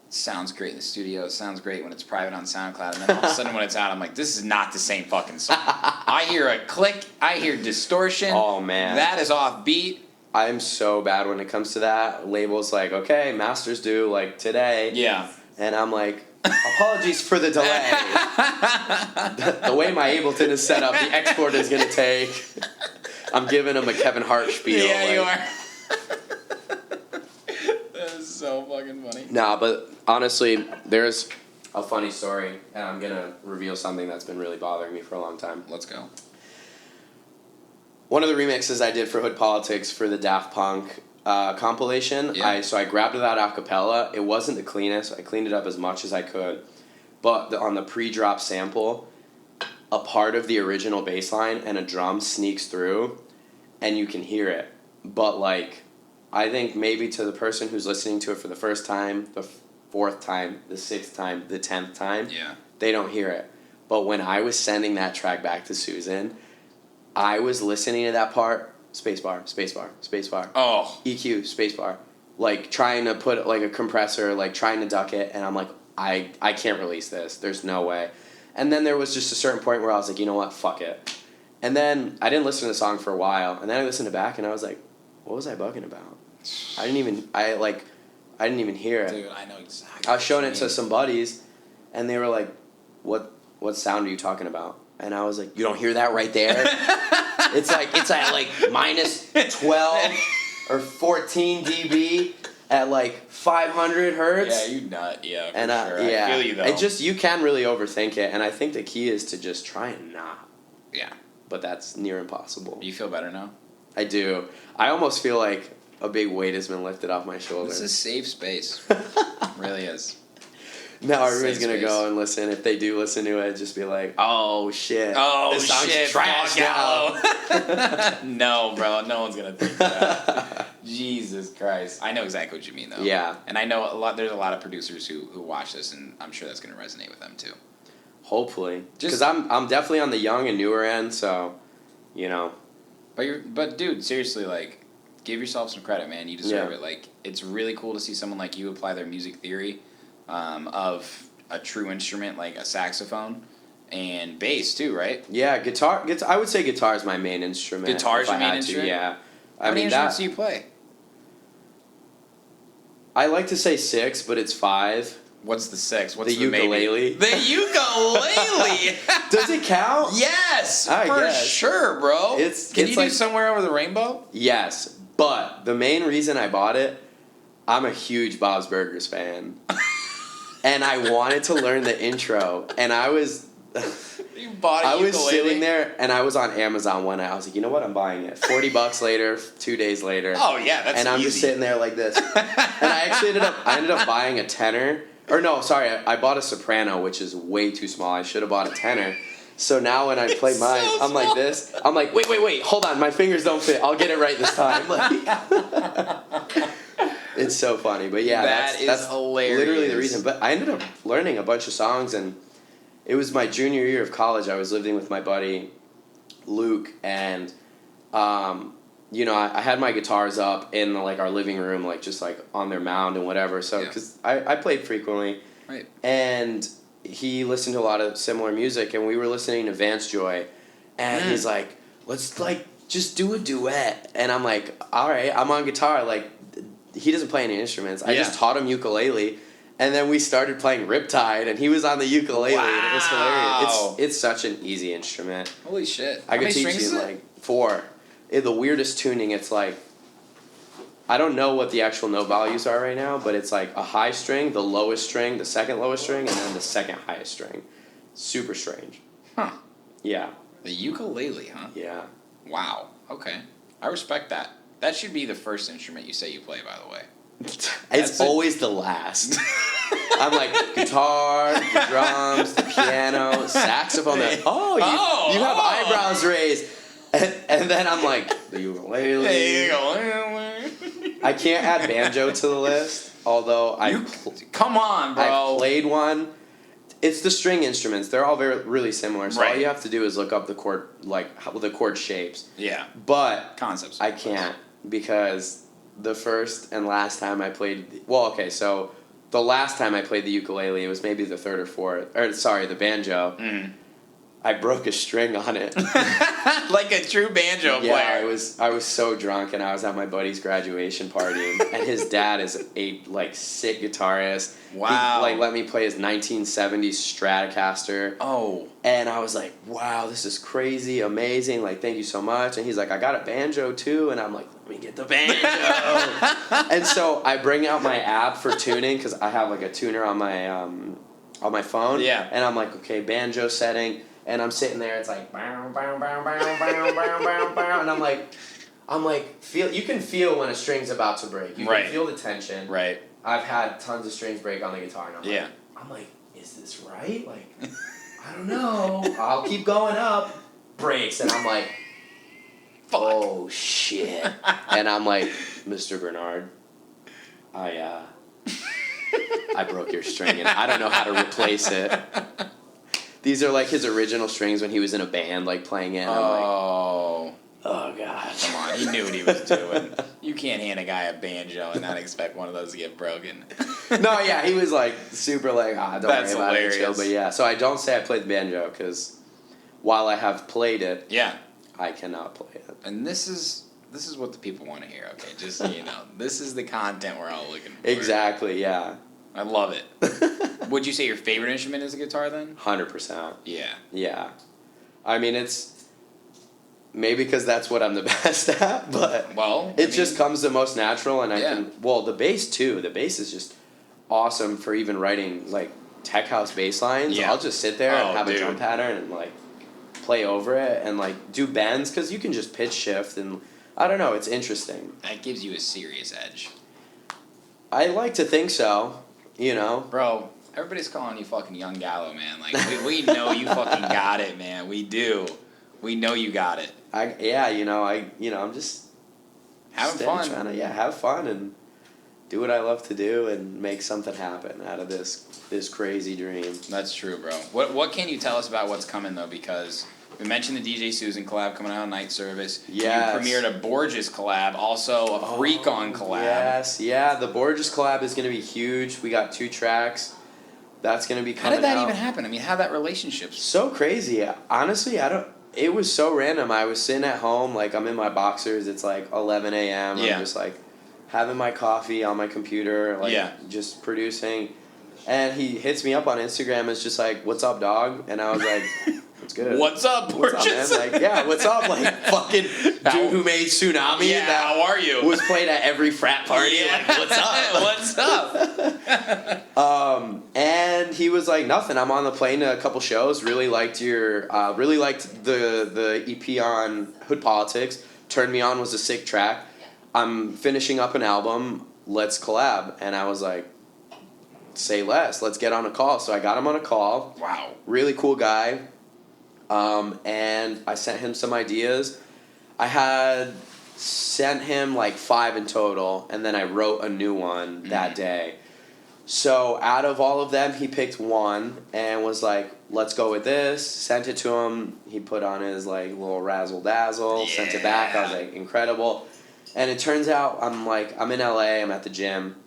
Speaker 3: it sounds great in the studio, it sounds great when it's private on SoundCloud, and then all of a sudden when it's out, I'm like, this is not the same fucking song. I hear a click, I hear distortion.
Speaker 8: Oh, man.
Speaker 3: That is off beat.
Speaker 8: I'm so bad when it comes to that. Labels like, okay, masters due like today.
Speaker 3: Yeah.
Speaker 8: And I'm like, apologies for the delay. The way my Ableton is set up, the export is going to take. I'm giving him a Kevin Hart spiel.
Speaker 3: Yeah, you
Speaker 8: like,
Speaker 3: are. That is so fucking funny.
Speaker 8: Nah, but honestly, there's a funny story, and I'm going to reveal something that's been really bothering me for a long time.
Speaker 3: Let's go.
Speaker 8: One of the remixes I did for Hood Politics for the Daft Punk compilation,
Speaker 3: Yeah.
Speaker 8: I grabbed that a cappella. It wasn't the cleanest. I cleaned it up as much as I could. But on the pre-drop sample, a part of the original bass line and a drum sneaks through, and you can hear it. But, like, I think maybe to the person who's listening to it for the first time, the fourth time, the sixth time, the 10th time, they don't hear it. But when I was sending that track back to Susan, I was listening to that part, spacebar, spacebar, spacebar.
Speaker 3: Oh.
Speaker 8: EQ, spacebar. Like, trying to put, like, a compressor, like, trying to duck it, and I'm like, I can't release this. There's no way. And then there was just a certain point where I was like, you know what, fuck it. And then I didn't listen to the song for a while, and then I listened to it back, and I was like, what was I bugging about? I didn't even hear it.
Speaker 3: Dude, I know exactly.
Speaker 8: I was showing it to some buddies, and they were like, what sound are you talking about? And I was like, you don't hear that right there? It's at like minus 12 or 14 dB at like 500 hertz.
Speaker 3: Yeah, you nut. Yeah, for
Speaker 8: And
Speaker 3: sure.
Speaker 8: yeah,
Speaker 3: I feel you though.
Speaker 8: it just, you can really overthink it, and I think the key is to just try and not.
Speaker 3: Yeah.
Speaker 8: But that's near impossible.
Speaker 3: Do you feel better now?
Speaker 8: I do. I almost feel like a big weight has been lifted off my shoulders.
Speaker 3: This is safe space. Really is.
Speaker 8: Now everybody's
Speaker 3: Safe
Speaker 8: gonna
Speaker 3: space.
Speaker 8: go and listen. If they do listen to it, just be like, "Oh shit!
Speaker 3: Oh
Speaker 8: this song's
Speaker 3: shit!
Speaker 8: trash
Speaker 3: Gallo.
Speaker 8: now."
Speaker 3: No, bro. No one's gonna think that. Jesus Christ. I know exactly what you mean, though.
Speaker 8: Yeah.
Speaker 3: And I know there's a lot of producers who watch this, and I'm sure that's gonna resonate with them too.
Speaker 8: Hopefully, because I'm definitely on the young and newer end, so you know.
Speaker 3: But dude, seriously, like, give yourself some credit, man. You deserve
Speaker 8: Yeah.
Speaker 3: it. Like, it's really cool to see someone like you apply their music theory of a true instrument like a saxophone and bass too, right?
Speaker 8: Yeah, guitar. I would say guitar is my main instrument.
Speaker 3: Guitar is
Speaker 8: if
Speaker 3: your
Speaker 8: I
Speaker 3: main
Speaker 8: had to,
Speaker 3: instrument?
Speaker 8: Yeah.
Speaker 3: How many instruments do you play?
Speaker 8: I like to say 6, but it's 5.
Speaker 3: What's the 6? What's
Speaker 8: The
Speaker 3: the
Speaker 8: ukulele.
Speaker 3: Maybe? The ukulele.
Speaker 8: Does it count?
Speaker 3: Yes,
Speaker 8: I
Speaker 3: for
Speaker 8: guess.
Speaker 3: sure, bro. Can you do
Speaker 8: like,
Speaker 3: Somewhere Over the Rainbow?
Speaker 8: Yes, but the main reason I bought it, I'm a huge Bob's Burgers fan, and I wanted to learn the intro, and I was.
Speaker 3: You bought a
Speaker 8: I was
Speaker 3: ukulele?
Speaker 8: sitting there, and I was on Amazon one night. I was like, you know what? I'm buying it. $40 later, 2 days later.
Speaker 3: Oh yeah, that's
Speaker 8: and I'm
Speaker 3: easy.
Speaker 8: just sitting there like this. And I actually ended up buying a tenor. Or no, sorry, I bought a soprano, which is way too small. I should have bought a tenor. So now when I play
Speaker 3: It's
Speaker 8: mine,
Speaker 3: so
Speaker 8: I'm like
Speaker 3: small.
Speaker 8: this. I'm like, wait, hold on, my fingers don't fit. I'll get it right this time. Like, it's so funny, but yeah,
Speaker 3: That is
Speaker 8: that's
Speaker 3: hilarious.
Speaker 8: literally the reason. But I ended up learning a bunch of songs, and it was my junior year of college. I was living with my buddy Luke, and you know, I had my guitars up in like our living room, like just like on their mound and whatever. So because I played frequently,
Speaker 3: right,
Speaker 8: and he listened to a lot of similar music, and we were listening to Vance Joy, and he's like, let's like just do a duet, and I'm like, all right, I'm on guitar. Like, he doesn't play any instruments. I just taught him ukulele, and then we started playing Riptide, and he was on the ukulele, and it was hilarious. It's such an easy instrument.
Speaker 3: Holy shit!
Speaker 8: I could teach you like 4. The weirdest tuning, it's like, I don't know what the actual note values are right now, but it's like a high string, the lowest string, the second lowest string, and then the second highest string. Super strange.
Speaker 3: Huh.
Speaker 8: Yeah.
Speaker 3: The ukulele, huh?
Speaker 8: Yeah.
Speaker 3: Wow. Okay. I respect that. That should be the first instrument you say you play, by the way.
Speaker 8: It's always the last. I'm like, guitar, the drums, the piano, saxophone. You have eyebrows raised. And then I'm like, the ukulele. I can't add banjo to the list, although
Speaker 3: Come on, bro.
Speaker 8: I played one. It's the string instruments. They're all really similar. So all
Speaker 3: Right.
Speaker 8: you have to do is look up the chord, the chord shapes.
Speaker 3: Yeah.
Speaker 8: But
Speaker 3: Concepts.
Speaker 8: I can't because the first and last time I played. Well, okay, so the last time I played the ukulele, it was maybe the third or fourth. Or sorry, the banjo. I broke a string on it.
Speaker 3: Like a true banjo
Speaker 8: Yeah,
Speaker 3: player.
Speaker 8: I was so drunk, and I was at my buddy's graduation party, and his dad is a sick guitarist.
Speaker 3: Wow.
Speaker 8: He let me play his 1970s Stratocaster.
Speaker 3: Oh.
Speaker 8: And I was like, wow, this is crazy, amazing. Like, thank you so much. And he's like, I got a banjo too. And I'm like, let me get the banjo. And so I bring out my app for tuning because I have like a tuner on my phone.
Speaker 3: Yeah.
Speaker 8: And I'm like, okay, banjo setting. And I'm sitting there. It's like, bow, bow, bow, bow, bow, bow, bow, bow. And I'm like, you can feel when a string's about to break. You
Speaker 3: Right.
Speaker 8: can feel the tension.
Speaker 3: Right.
Speaker 8: I've had tons of strings break on the guitar. And
Speaker 3: Yeah.
Speaker 8: I'm like, is this right? Like, I don't know. I'll keep going up. Breaks. And I'm like, oh, shit. And I'm like, Mr. Bernard, I broke your string and I don't know how to replace it. These are like his original strings when he was in a band, like playing in. I'm like,
Speaker 3: Oh.
Speaker 8: oh, God.
Speaker 3: Come on, he knew what he was doing. You can't hand a guy a banjo and not expect one of those to get broken.
Speaker 8: No, yeah, he was like super like, don't
Speaker 3: That's
Speaker 8: worry about it, chill.
Speaker 3: hilarious.
Speaker 8: But yeah, so I don't say I played the banjo because while I have played it,
Speaker 3: Yeah.
Speaker 8: I cannot play it.
Speaker 3: And this is what the people want to hear, okay? Just so you know. This is the content we're all looking for.
Speaker 8: Exactly, yeah.
Speaker 3: I love it. Would you say your favorite instrument is a guitar then?
Speaker 8: 100%.
Speaker 3: Yeah.
Speaker 8: Yeah. I mean, it's maybe because that's what I'm the best at, but it just comes the most natural, and I can. Well, the bass too. The bass is just awesome for even writing like tech house bass lines.
Speaker 3: Yeah.
Speaker 8: I'll just sit there and have a drum pattern and like play over it and like do bends because you can just pitch shift and I don't know. It's interesting.
Speaker 3: That gives you a serious edge.
Speaker 8: I like to think so. You know,
Speaker 3: bro. Everybody's calling you fucking young Gallo, man. Like we know you fucking got it, man. We do. We know you got it.
Speaker 8: I'm just
Speaker 3: having fun.
Speaker 8: Trying to have fun and do what I love to do and make something happen out of this crazy dream.
Speaker 3: That's true, bro. What can you tell us about what's coming though? Because we mentioned the DJ Susan collab coming out on Night Service.
Speaker 8: Yes.
Speaker 3: You premiered a Borges collab, also a Freak On collab.
Speaker 8: Yes, yeah. The Borges collab is going to be huge. We got 2 tracks. That's going to be coming out.
Speaker 3: How did that even happen? I mean, how that relationship?
Speaker 8: So crazy. Honestly, it was so random. I was sitting at home, like I'm in my boxers. It's like 11 a.m.
Speaker 3: Yeah.
Speaker 8: I'm just like having my coffee on my computer, like just producing. And he hits me up on Instagram. It's just like, "What's up, dog?" And I was like, "What's good?
Speaker 3: What's up, Borges?"
Speaker 8: Man? Like, yeah, what's up? Like, fucking dude who made Tsunami.
Speaker 3: Yeah, how are you?
Speaker 8: Was played at every frat party.
Speaker 3: Yeah.
Speaker 8: Like, what's up?
Speaker 3: What's up?
Speaker 8: And he was like, nothing. I'm on the plane to a couple shows. Really liked the EP on Hood Politics. Turned Me On was a sick track. I'm finishing up an album. Let's collab. And I was like, say less. Let's get on a call. So I got him on a call.
Speaker 3: Wow.
Speaker 8: Really cool guy. And I sent him some ideas. I had sent him like 5 in total, and then I wrote a new one that day. So out of all of them, he picked one and was like, let's go with this. Sent it to him. He put on his like little razzle dazzle, sent it back. I was like, incredible. And it turns out I'm in LA, I'm at the gym,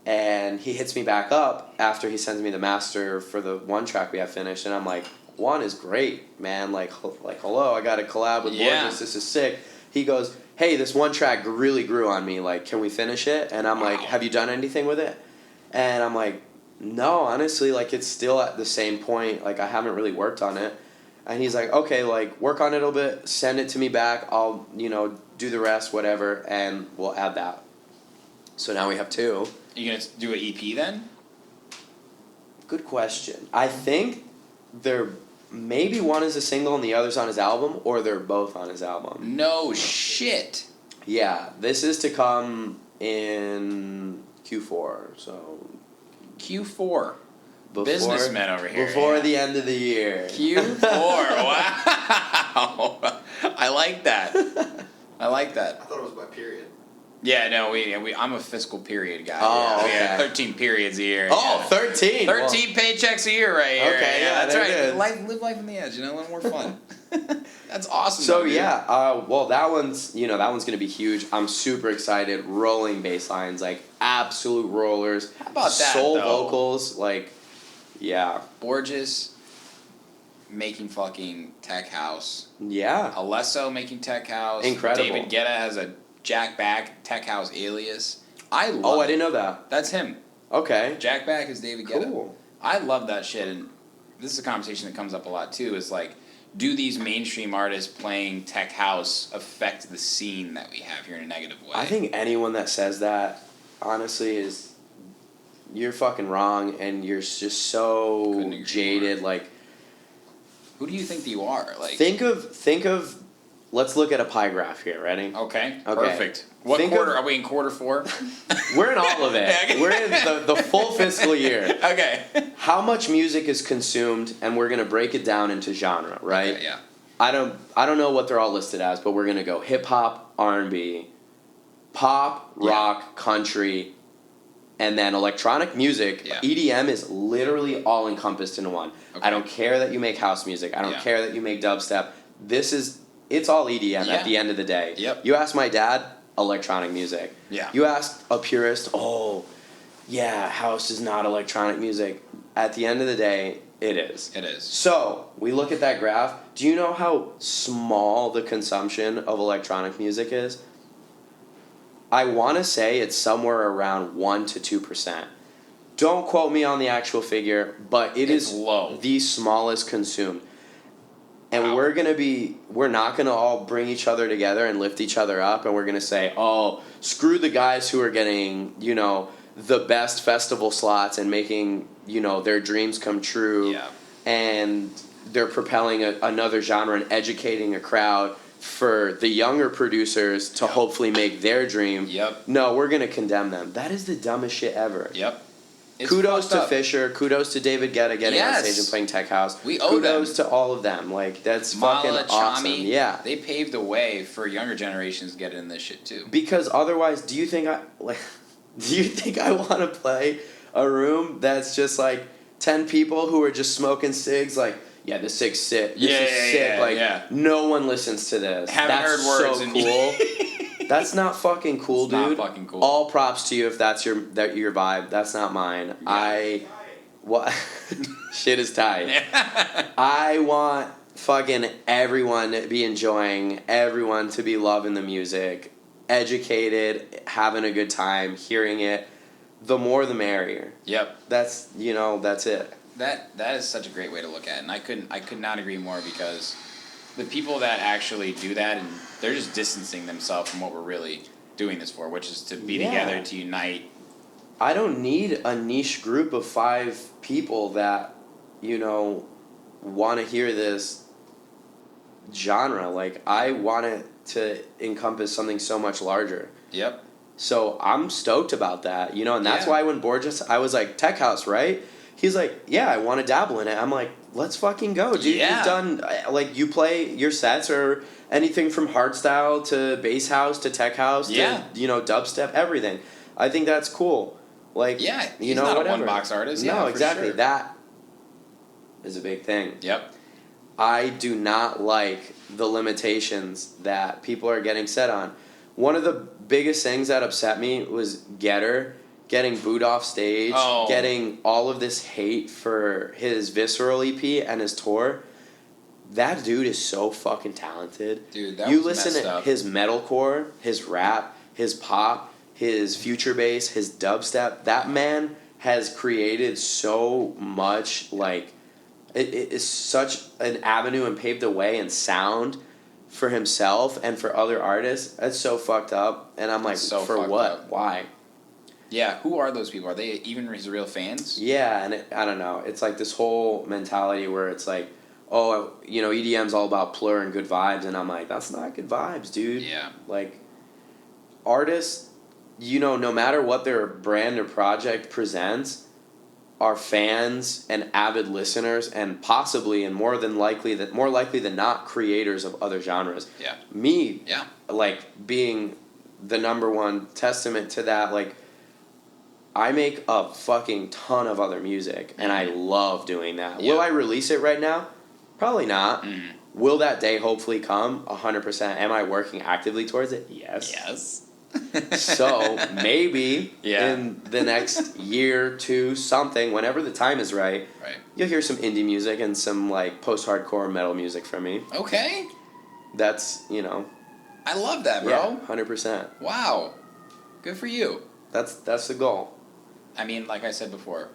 Speaker 8: and he hits me back up after he sends me the master for the one track we have finished, and I'm like, one is great, man. Like hello, I got a collab with Borges. This is sick. He goes, hey, this one track really grew on me. Like, can we finish it? And I'm like, have you done anything with it? And I'm like, no, honestly, like, it's still at the same point. Like, I haven't really worked on it. And he's like, okay, like, work on it a little bit. Send it to me back. I'll, do the rest, whatever, and we'll add that. So now we have 2.
Speaker 3: Are you going to do an EP then?
Speaker 8: Good question. I think maybe one is a single and the other's on his album, or they're both on his album.
Speaker 3: No shit.
Speaker 8: Yeah, this is to come in Q4, so...
Speaker 3: Q4. Businessmen over here.
Speaker 8: Before the end of the year.
Speaker 3: Q4, wow. I like that.
Speaker 2: I thought it was by period.
Speaker 3: Yeah, no, I'm a fiscal period guy.
Speaker 8: Oh,
Speaker 3: We have
Speaker 8: okay.
Speaker 3: 13 periods a year.
Speaker 8: Oh,
Speaker 3: yeah.
Speaker 8: 13.
Speaker 3: 13 paychecks a year right here.
Speaker 8: Okay, yeah,
Speaker 3: that's
Speaker 8: there
Speaker 3: right.
Speaker 8: it is.
Speaker 3: Live life on the edge, a little more fun. That's awesome.
Speaker 8: So
Speaker 3: though, dude.
Speaker 8: well, that one's gonna be huge. I'm super excited. Rolling bass lines, like absolute rollers.
Speaker 3: How about that,
Speaker 8: soul
Speaker 3: though?
Speaker 8: vocals, like, yeah,
Speaker 3: Borges making fucking tech house.
Speaker 8: yeah.
Speaker 3: Alesso making tech house.
Speaker 8: Incredible.
Speaker 3: David Guetta has a Jack Back tech house alias. I love
Speaker 8: Oh, I
Speaker 3: it.
Speaker 8: didn't know that.
Speaker 3: That's him.
Speaker 8: Okay.
Speaker 3: Jack Back is David Guetta.
Speaker 8: Cool.
Speaker 3: I love that shit, and this is a conversation that comes up a lot too. Is like, do these mainstream artists playing tech house affect the scene that we have here in a negative way?
Speaker 8: I think anyone that says that, honestly, you're fucking wrong, and you're just so
Speaker 3: Couldn't agree
Speaker 8: jaded.
Speaker 3: more.
Speaker 8: Like,
Speaker 3: who do you think you are? Like,
Speaker 8: think of. Let's look at a pie graph here. Ready?
Speaker 3: okay,
Speaker 8: Okay.
Speaker 3: perfect. What
Speaker 8: Think
Speaker 3: quarter
Speaker 8: of-
Speaker 3: are we in? Quarter 4?
Speaker 8: We're in all of it.
Speaker 3: Yeah.
Speaker 8: We're in the full fiscal year.
Speaker 3: Okay.
Speaker 8: How much music is consumed, and we're gonna break it down into genre, right?
Speaker 3: Okay, yeah.
Speaker 8: I don't know what they're all listed as, but we're gonna go hip hop, R&B, pop,
Speaker 3: Yeah.
Speaker 8: rock, country, and then electronic music.
Speaker 3: Yeah.
Speaker 8: EDM is literally all encompassed into one.
Speaker 3: Okay.
Speaker 8: I don't care that you make house music. I don't
Speaker 3: Yeah.
Speaker 8: care that you make dubstep. It's all EDM
Speaker 3: Yeah.
Speaker 8: at the end of the day.
Speaker 3: Yep.
Speaker 8: You ask my dad, electronic music.
Speaker 3: Yeah.
Speaker 8: You ask a purist, oh, yeah, house is not electronic music. At the end of the day, it is.
Speaker 3: It is.
Speaker 8: So, we look at that graph. Do you know how small the consumption of electronic music is? I want to say it's somewhere around 1 to 2%. Don't quote me on the actual figure, but
Speaker 3: It's
Speaker 8: is
Speaker 3: low.
Speaker 8: the smallest consumed. And
Speaker 3: Wow.
Speaker 8: we're not gonna all bring each other together and lift each other up, and we're gonna say, oh, screw the guys who are getting, the best festival slots and making, their dreams come true.
Speaker 3: Yeah.
Speaker 8: And they're propelling another genre and educating a crowd for the younger producers to
Speaker 3: Yep.
Speaker 8: hopefully make their dream.
Speaker 3: Yep.
Speaker 8: No, we're gonna condemn them. That is the dumbest shit ever.
Speaker 3: Yep. It's
Speaker 8: Kudos
Speaker 3: fucked
Speaker 8: to
Speaker 3: up.
Speaker 8: Fisher. Kudos to David Guetta getting on
Speaker 3: Yes.
Speaker 8: stage and playing Tech House.
Speaker 3: We owe
Speaker 8: Kudos
Speaker 3: them.
Speaker 8: to all of them. Like, that's
Speaker 3: Mala,
Speaker 8: fucking awesome.
Speaker 3: Chami,
Speaker 8: Yeah.
Speaker 3: they paved the way for younger generations to get in this shit too.
Speaker 8: Because otherwise, do you think I want to play a room that's just like 10 people who are just smoking cigs? Like, yeah, this cig's sick. This is sick.
Speaker 3: Yeah,
Speaker 8: like,
Speaker 3: yeah.
Speaker 8: no one listens to this.
Speaker 3: Haven't
Speaker 8: that's
Speaker 3: heard words
Speaker 8: so
Speaker 3: in
Speaker 8: cool. That's not fucking cool,
Speaker 3: It's not
Speaker 8: dude.
Speaker 3: fucking cool.
Speaker 8: All props to you if that's your vibe. That's not mine.
Speaker 3: Yeah.
Speaker 8: What? Shit is tight. I want fucking everyone to be enjoying, everyone to be loving the music, educated, having a good time, hearing it. The more the merrier.
Speaker 3: Yep.
Speaker 8: That's it.
Speaker 3: That is such a great way to look at it, and I could not agree more, because the people that actually do that, and they're just distancing themselves from what we're really doing this for, which is to be
Speaker 8: Yeah.
Speaker 3: together, to unite.
Speaker 8: I don't need a niche group of 5 people that, want to hear this genre. Like, I want it to encompass something so much larger.
Speaker 3: Yep.
Speaker 8: So I'm stoked about that, and that's
Speaker 3: Yeah.
Speaker 8: why when Borges, I was like, Tech House, right? He's like, yeah, I want to dabble in it. I'm like, let's fucking go, dude.
Speaker 3: Yeah.
Speaker 8: You've done, like, you play your sets or anything from hardstyle to bass house to tech house
Speaker 3: Yeah.
Speaker 8: to, dubstep, everything. I think that's cool. Like,
Speaker 3: Yeah, he's not a one-box artist.
Speaker 8: No,
Speaker 3: Yeah, for
Speaker 8: exactly.
Speaker 3: sure.
Speaker 8: That is a big thing.
Speaker 3: Yep.
Speaker 8: I do not like the limitations that people are getting set on. One of the biggest things that upset me was Getter getting booed off stage,
Speaker 3: Oh.
Speaker 8: getting all of this hate for his Visceral EP and his tour. That dude is so fucking talented.
Speaker 3: Dude, that
Speaker 8: you
Speaker 3: was
Speaker 8: listen
Speaker 3: messed
Speaker 8: to
Speaker 3: up.
Speaker 8: his metalcore, his rap, his pop, his future bass, his dubstep. That man has created so much, like, it is such an avenue and paved the way and sound for himself and for other artists. That's so fucked up. And I'm like,
Speaker 3: It's so
Speaker 8: for
Speaker 3: fucked
Speaker 8: what?
Speaker 3: up.
Speaker 8: Why?
Speaker 3: Yeah, who are those people? Are they even his real fans?
Speaker 8: Yeah, and I don't know. It's like this whole mentality where it's like, oh, EDM's all about plur and good vibes. And I'm like, that's not good vibes, dude.
Speaker 3: Yeah.
Speaker 8: Like, artists, no matter what their brand or project presents, are fans and avid listeners, and possibly and more likely than not creators of other genres.
Speaker 3: Yeah.
Speaker 8: Me,
Speaker 3: Yeah.
Speaker 8: like, being the number one testament to that. Like, I make a fucking ton of other music, and I love doing that.
Speaker 3: Yeah.
Speaker 8: Will I release it right now? Probably not. Will that day hopefully come? 100%. Am I working actively towards it? Yes.
Speaker 3: Yes.
Speaker 8: So maybe in the next year, two, something, whenever the time is right, you'll hear some indie music and some like post-hardcore metal music from me.
Speaker 3: Okay.
Speaker 8: That's, you know.
Speaker 3: I love that, bro.
Speaker 8: Yeah, 100%.
Speaker 3: Wow. Good for you.
Speaker 8: That's the goal.
Speaker 3: I mean, like I said before,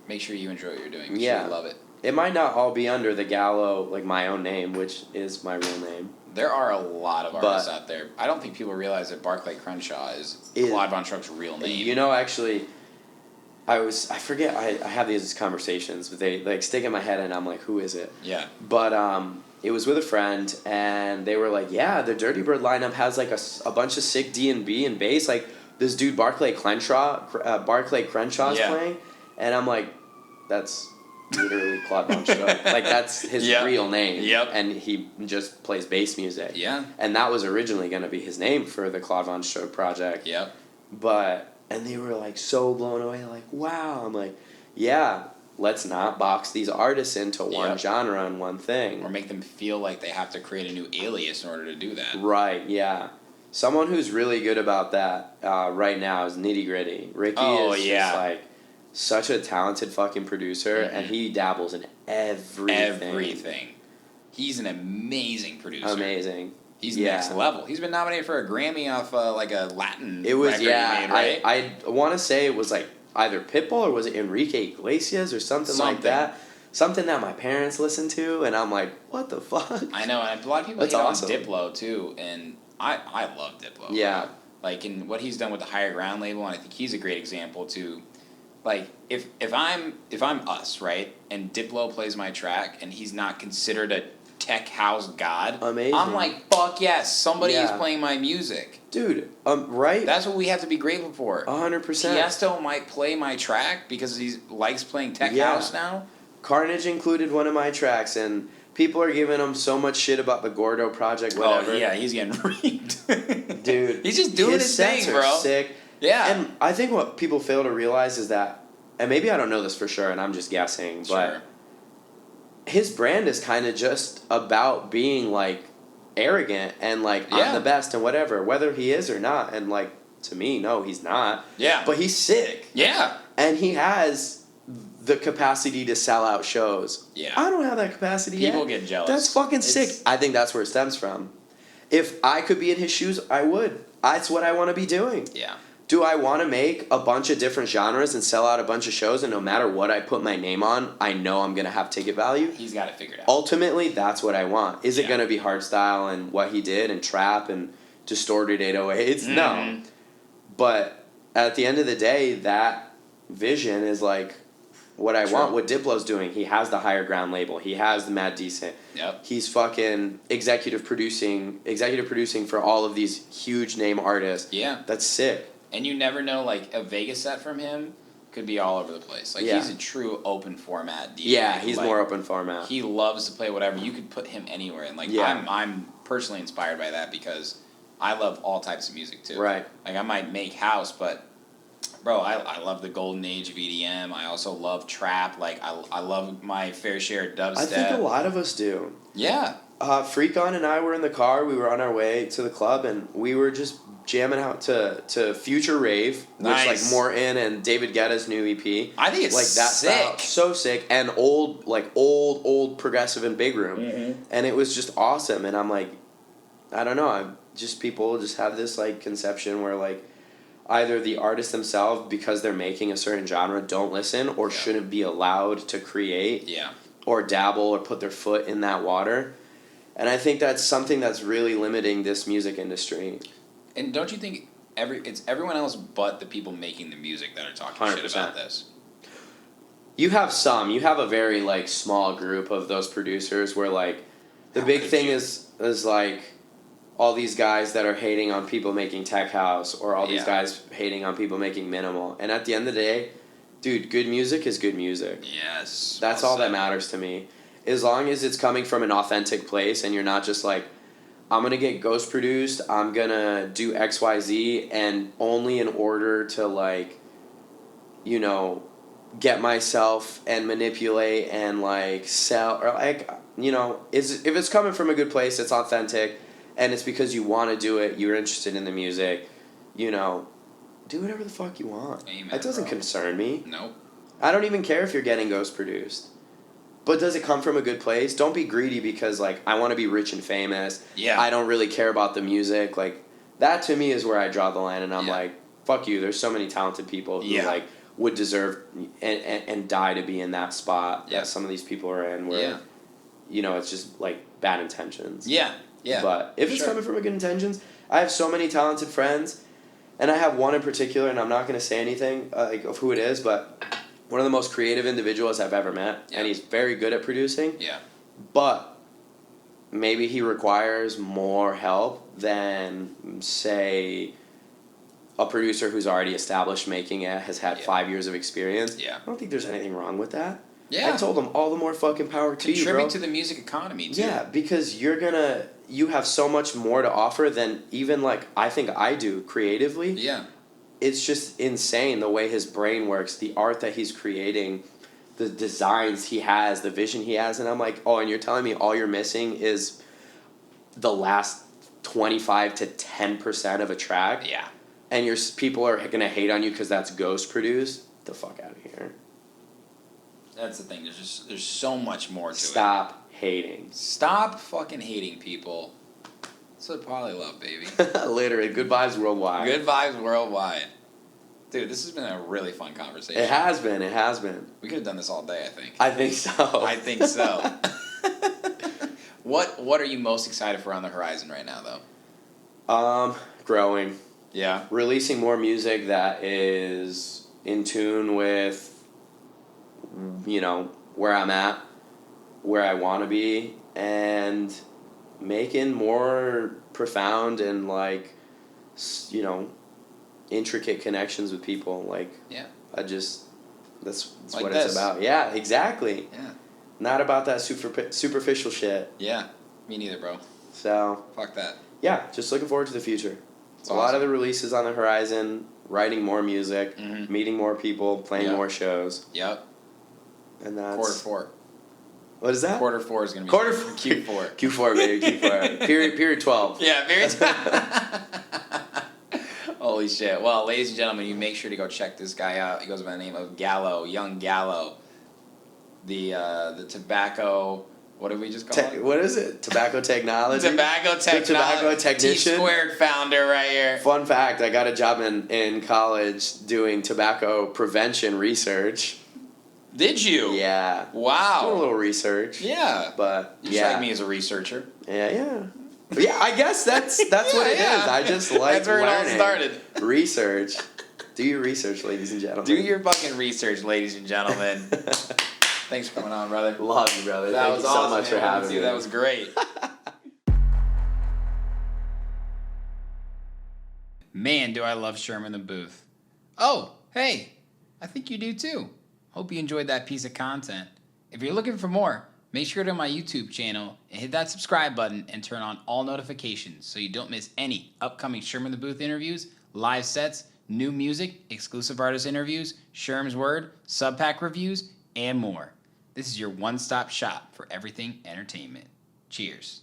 Speaker 3: make sure you enjoy what you're doing. Make
Speaker 8: Yeah.
Speaker 3: sure you love it.
Speaker 8: It might not all be under the Galo, like my own name, which is my real name.
Speaker 3: There are a lot of artists out there. I don't think people realize that Barclay Crenshaw is Claude Von Stroke's real name.
Speaker 8: You know, actually, I forget, I have these conversations, but they like stick in my head and I'm like, who is it?
Speaker 3: Yeah.
Speaker 8: But it was with a friend and they were like, yeah, the Dirty Bird lineup has like a bunch of sick D&B and bass. Like this dude Barclay Crenshaw's playing. And I'm like, that's literally Claude Von Stroke. Like that's his real name.
Speaker 3: Yep.
Speaker 8: And he just plays bass music.
Speaker 3: Yeah.
Speaker 8: And that was originally going to be his name for the Claude Von Stroke project.
Speaker 3: Yep.
Speaker 8: And they were like so blown away, like, wow. I'm like, yeah, let's not box these artists into one genre and one thing.
Speaker 3: Or make them feel like they have to create a new alias in order to do that.
Speaker 8: Right, yeah. Someone who's really good about that right now is Nitty Gritty. Ricky is just like such a talented fucking producer, and he dabbles in everything.
Speaker 3: He's an amazing producer.
Speaker 8: Amazing.
Speaker 3: He's next level. He's been nominated for a Grammy off like a Latin
Speaker 8: It was,
Speaker 3: record he made, right?
Speaker 8: I want to say it was like either Pitbull or was it Enrique Iglesias or something like that. Something that my parents listened to, and I'm like, what the fuck?
Speaker 3: I know, and a lot of people hate on Diplo too, and I love Diplo.
Speaker 8: Yeah.
Speaker 3: Like, in what he's done with the Higher Ground label, and I think he's a great example too. Like, if I'm us, right, and Diplo plays my track, and he's not considered a tech house god,
Speaker 8: amazing.
Speaker 3: I'm like, fuck yes, somebody is playing my music.
Speaker 8: Dude, right?
Speaker 3: That's what we have to be grateful for.
Speaker 8: 100%.
Speaker 3: Tiesto might play my track because he likes playing tech house now.
Speaker 8: Carnage included one of my tracks, and people are giving him so much shit about the Gordo project, whatever.
Speaker 3: Oh, yeah, he's getting reaped.
Speaker 8: Dude.
Speaker 3: He's just doing his thing, bro.
Speaker 8: Are sick.
Speaker 3: Yeah.
Speaker 8: And I think what people fail to realize is that, and maybe I don't know this for sure, and I'm just guessing, but his brand is kind of just about being, like, arrogant and, like, I'm the best and whatever, whether he is or not. And, like, to me, no, he's not.
Speaker 3: Yeah.
Speaker 8: But he's sick.
Speaker 3: Yeah.
Speaker 8: And he has the capacity to sell out shows.
Speaker 3: Yeah.
Speaker 8: I don't have that capacity yet.
Speaker 3: People get jealous.
Speaker 8: That's fucking sick. I think that's where it stems from. If I could be in his shoes, I would. That's what I want to be doing.
Speaker 3: Yeah.
Speaker 8: Do I want to make a bunch of different genres and sell out a bunch of shows, and no matter what I put my name on, I know I'm going to have ticket value?
Speaker 3: He's got it figured out.
Speaker 8: Ultimately, that's what I want. Is it going to be hardstyle and what he did and trap and distorted 808s? No. But at the end of the day, that vision is like what I want. What Diplo's doing. He has the Higher Ground label. He has the Mad Decent.
Speaker 3: Yep.
Speaker 8: He's fucking executive producing for all of these huge name artists.
Speaker 3: Yeah.
Speaker 8: That's sick.
Speaker 3: And you never know, like, a Vegas set from him could be all over the place. Like, he's a true open format DJ.
Speaker 8: Yeah, he's
Speaker 3: like,
Speaker 8: more open format.
Speaker 3: He loves to play whatever. You could put him anywhere. And, like, I'm personally inspired by that because I love all types of music, too.
Speaker 8: Right.
Speaker 3: Like, I might make house, but, bro, I love the golden age of EDM. I also love trap. Like, I love my fair share of dubstep.
Speaker 8: I think a lot of us do.
Speaker 3: Yeah.
Speaker 8: Freakon and I were in the car. We were on our way to the club, and we were just jamming out to Future Rave, which like Morton and David Guetta's new EP.
Speaker 3: I think it's
Speaker 8: like that
Speaker 3: sick.
Speaker 8: So sick, and old progressive and big room, and it was just awesome. And I'm like, I don't know, people just have this like conception where like either the artists themselves, because they're making a certain genre, don't listen or shouldn't be allowed to create, or dabble or put their foot in that water. And I think that's something that's really limiting this music industry.
Speaker 3: And don't you think it's everyone else but the people making the music that are talking
Speaker 8: 100%.
Speaker 3: shit about this?
Speaker 8: You have a very like small group of those producers where like the big thing is like all these guys that are hating on people making tech house, or all these guys hating on people making minimal. And at the end of the day, dude, good music is good music.
Speaker 3: Yes.
Speaker 8: That's all that matters to me. As long as it's coming from an authentic place and you're not just like, I'm going to get ghost produced, I'm going to do XYZ, and only in order to, like, you know, get myself and manipulate and, like, sell, or, like, you know, if it's coming from a good place, it's authentic, and it's because you want to do it, you're interested in the music, you know, do whatever the fuck you want.
Speaker 3: Amen,
Speaker 8: that doesn't concern me.
Speaker 3: Nope.
Speaker 8: I don't even care if you're getting ghost produced. But does it come from a good place? Don't be greedy because, like, I want to be rich and famous.
Speaker 3: Yeah.
Speaker 8: I don't really care about the music. Like, that to me is where I draw the line, and I'm like, fuck you. There's so many talented people who, like, would deserve and die to be in that spot that some of these people are in where, you know, it's just, like, bad intentions.
Speaker 3: Yeah.
Speaker 8: But if it's coming from a good intentions, I have so many talented friends, and I have one in particular, and I'm not going to say anything like of who it is, but one of the most creative individuals I've ever met, and he's very good at producing.
Speaker 3: Yeah.
Speaker 8: But maybe he requires more help than, say, a producer who's already established making it, has had 5 years of experience.
Speaker 3: Yeah.
Speaker 8: I don't think there's anything wrong with that.
Speaker 3: Yeah.
Speaker 8: I told him all the more fucking power to you, bro.
Speaker 3: Contribute to the music economy, too.
Speaker 8: Yeah, because you have so much more to offer than even, like, I think I do creatively.
Speaker 3: Yeah.
Speaker 8: It's just insane the way his brain works, the art that he's creating, the designs he has, the vision he has. And I'm like, oh, and you're telling me all you're missing is the last 25 to 10% of a track?
Speaker 3: Yeah.
Speaker 8: And people are going to hate on you because that's ghost produced? Get the fuck out of here.
Speaker 3: That's the thing. There's so much more to it.
Speaker 8: Stop hating.
Speaker 3: Stop fucking hating people. That's what Poly love, baby.
Speaker 8: Literally. Good vibes worldwide.
Speaker 3: Good vibes worldwide. Dude, this has been a really fun conversation.
Speaker 8: It has been. It has been.
Speaker 3: We could have done this all day, I think.
Speaker 8: I think so.
Speaker 3: I think so. What are you most excited for on the horizon right now, though?
Speaker 8: Growing.
Speaker 3: Yeah.
Speaker 8: Releasing more music that is in tune with, you know, where I'm at, where I want to be, and making more profound and, like, you know, intricate connections with people. Like, that's like what it's about. Yeah, exactly.
Speaker 3: Yeah.
Speaker 8: Not about that superficial shit.
Speaker 3: Yeah. Me neither, bro.
Speaker 8: So.
Speaker 3: Fuck that.
Speaker 8: Yeah, just looking forward to the future.
Speaker 3: That's
Speaker 8: a lot of the releases on the horizon, writing more music, meeting more people, playing more shows.
Speaker 3: Yep.
Speaker 8: And that's...
Speaker 3: Q4.
Speaker 8: What is that?
Speaker 3: Q4 is going to be Q4.
Speaker 8: Q4, baby, Q4. period 12.
Speaker 3: Yeah, period 12. Holy shit. Well, ladies and gentlemen, you make sure to go check this guy out. He goes by the name of Galo, Young Galo. The tobacco... What did we just call it?
Speaker 8: What is it? Tobacco technology?
Speaker 3: Tobacco technician. T-squared founder right here.
Speaker 8: Fun fact, I got a job in college doing tobacco prevention research.
Speaker 3: Did you?
Speaker 8: Yeah.
Speaker 3: Wow.
Speaker 8: Doing a little research.
Speaker 3: Yeah.
Speaker 8: But,
Speaker 3: you strike me as a researcher.
Speaker 8: Yeah. Yeah, I guess that's what it is. I just like
Speaker 3: that's where
Speaker 8: learning.
Speaker 3: It all started.
Speaker 8: Research. Do your research, ladies and gentlemen.
Speaker 3: Do your fucking research, ladies and gentlemen. Thanks for coming on, brother.
Speaker 8: Love you, brother.
Speaker 3: That
Speaker 8: Thank
Speaker 3: was
Speaker 8: you so
Speaker 3: awesome,
Speaker 8: much for having me.
Speaker 3: That was great. Man, do I love Sherm in the booth. Oh, hey, I think you do too. Hope you enjoyed that piece of content. If you're looking for more, make sure to go to my YouTube channel and hit that subscribe button and turn on all notifications so you don't miss any upcoming Sherm in the Booth interviews, live sets, new music, exclusive artist interviews, Sherm's Word, sub-pack reviews, and more. This is your one-stop shop for everything entertainment. Cheers.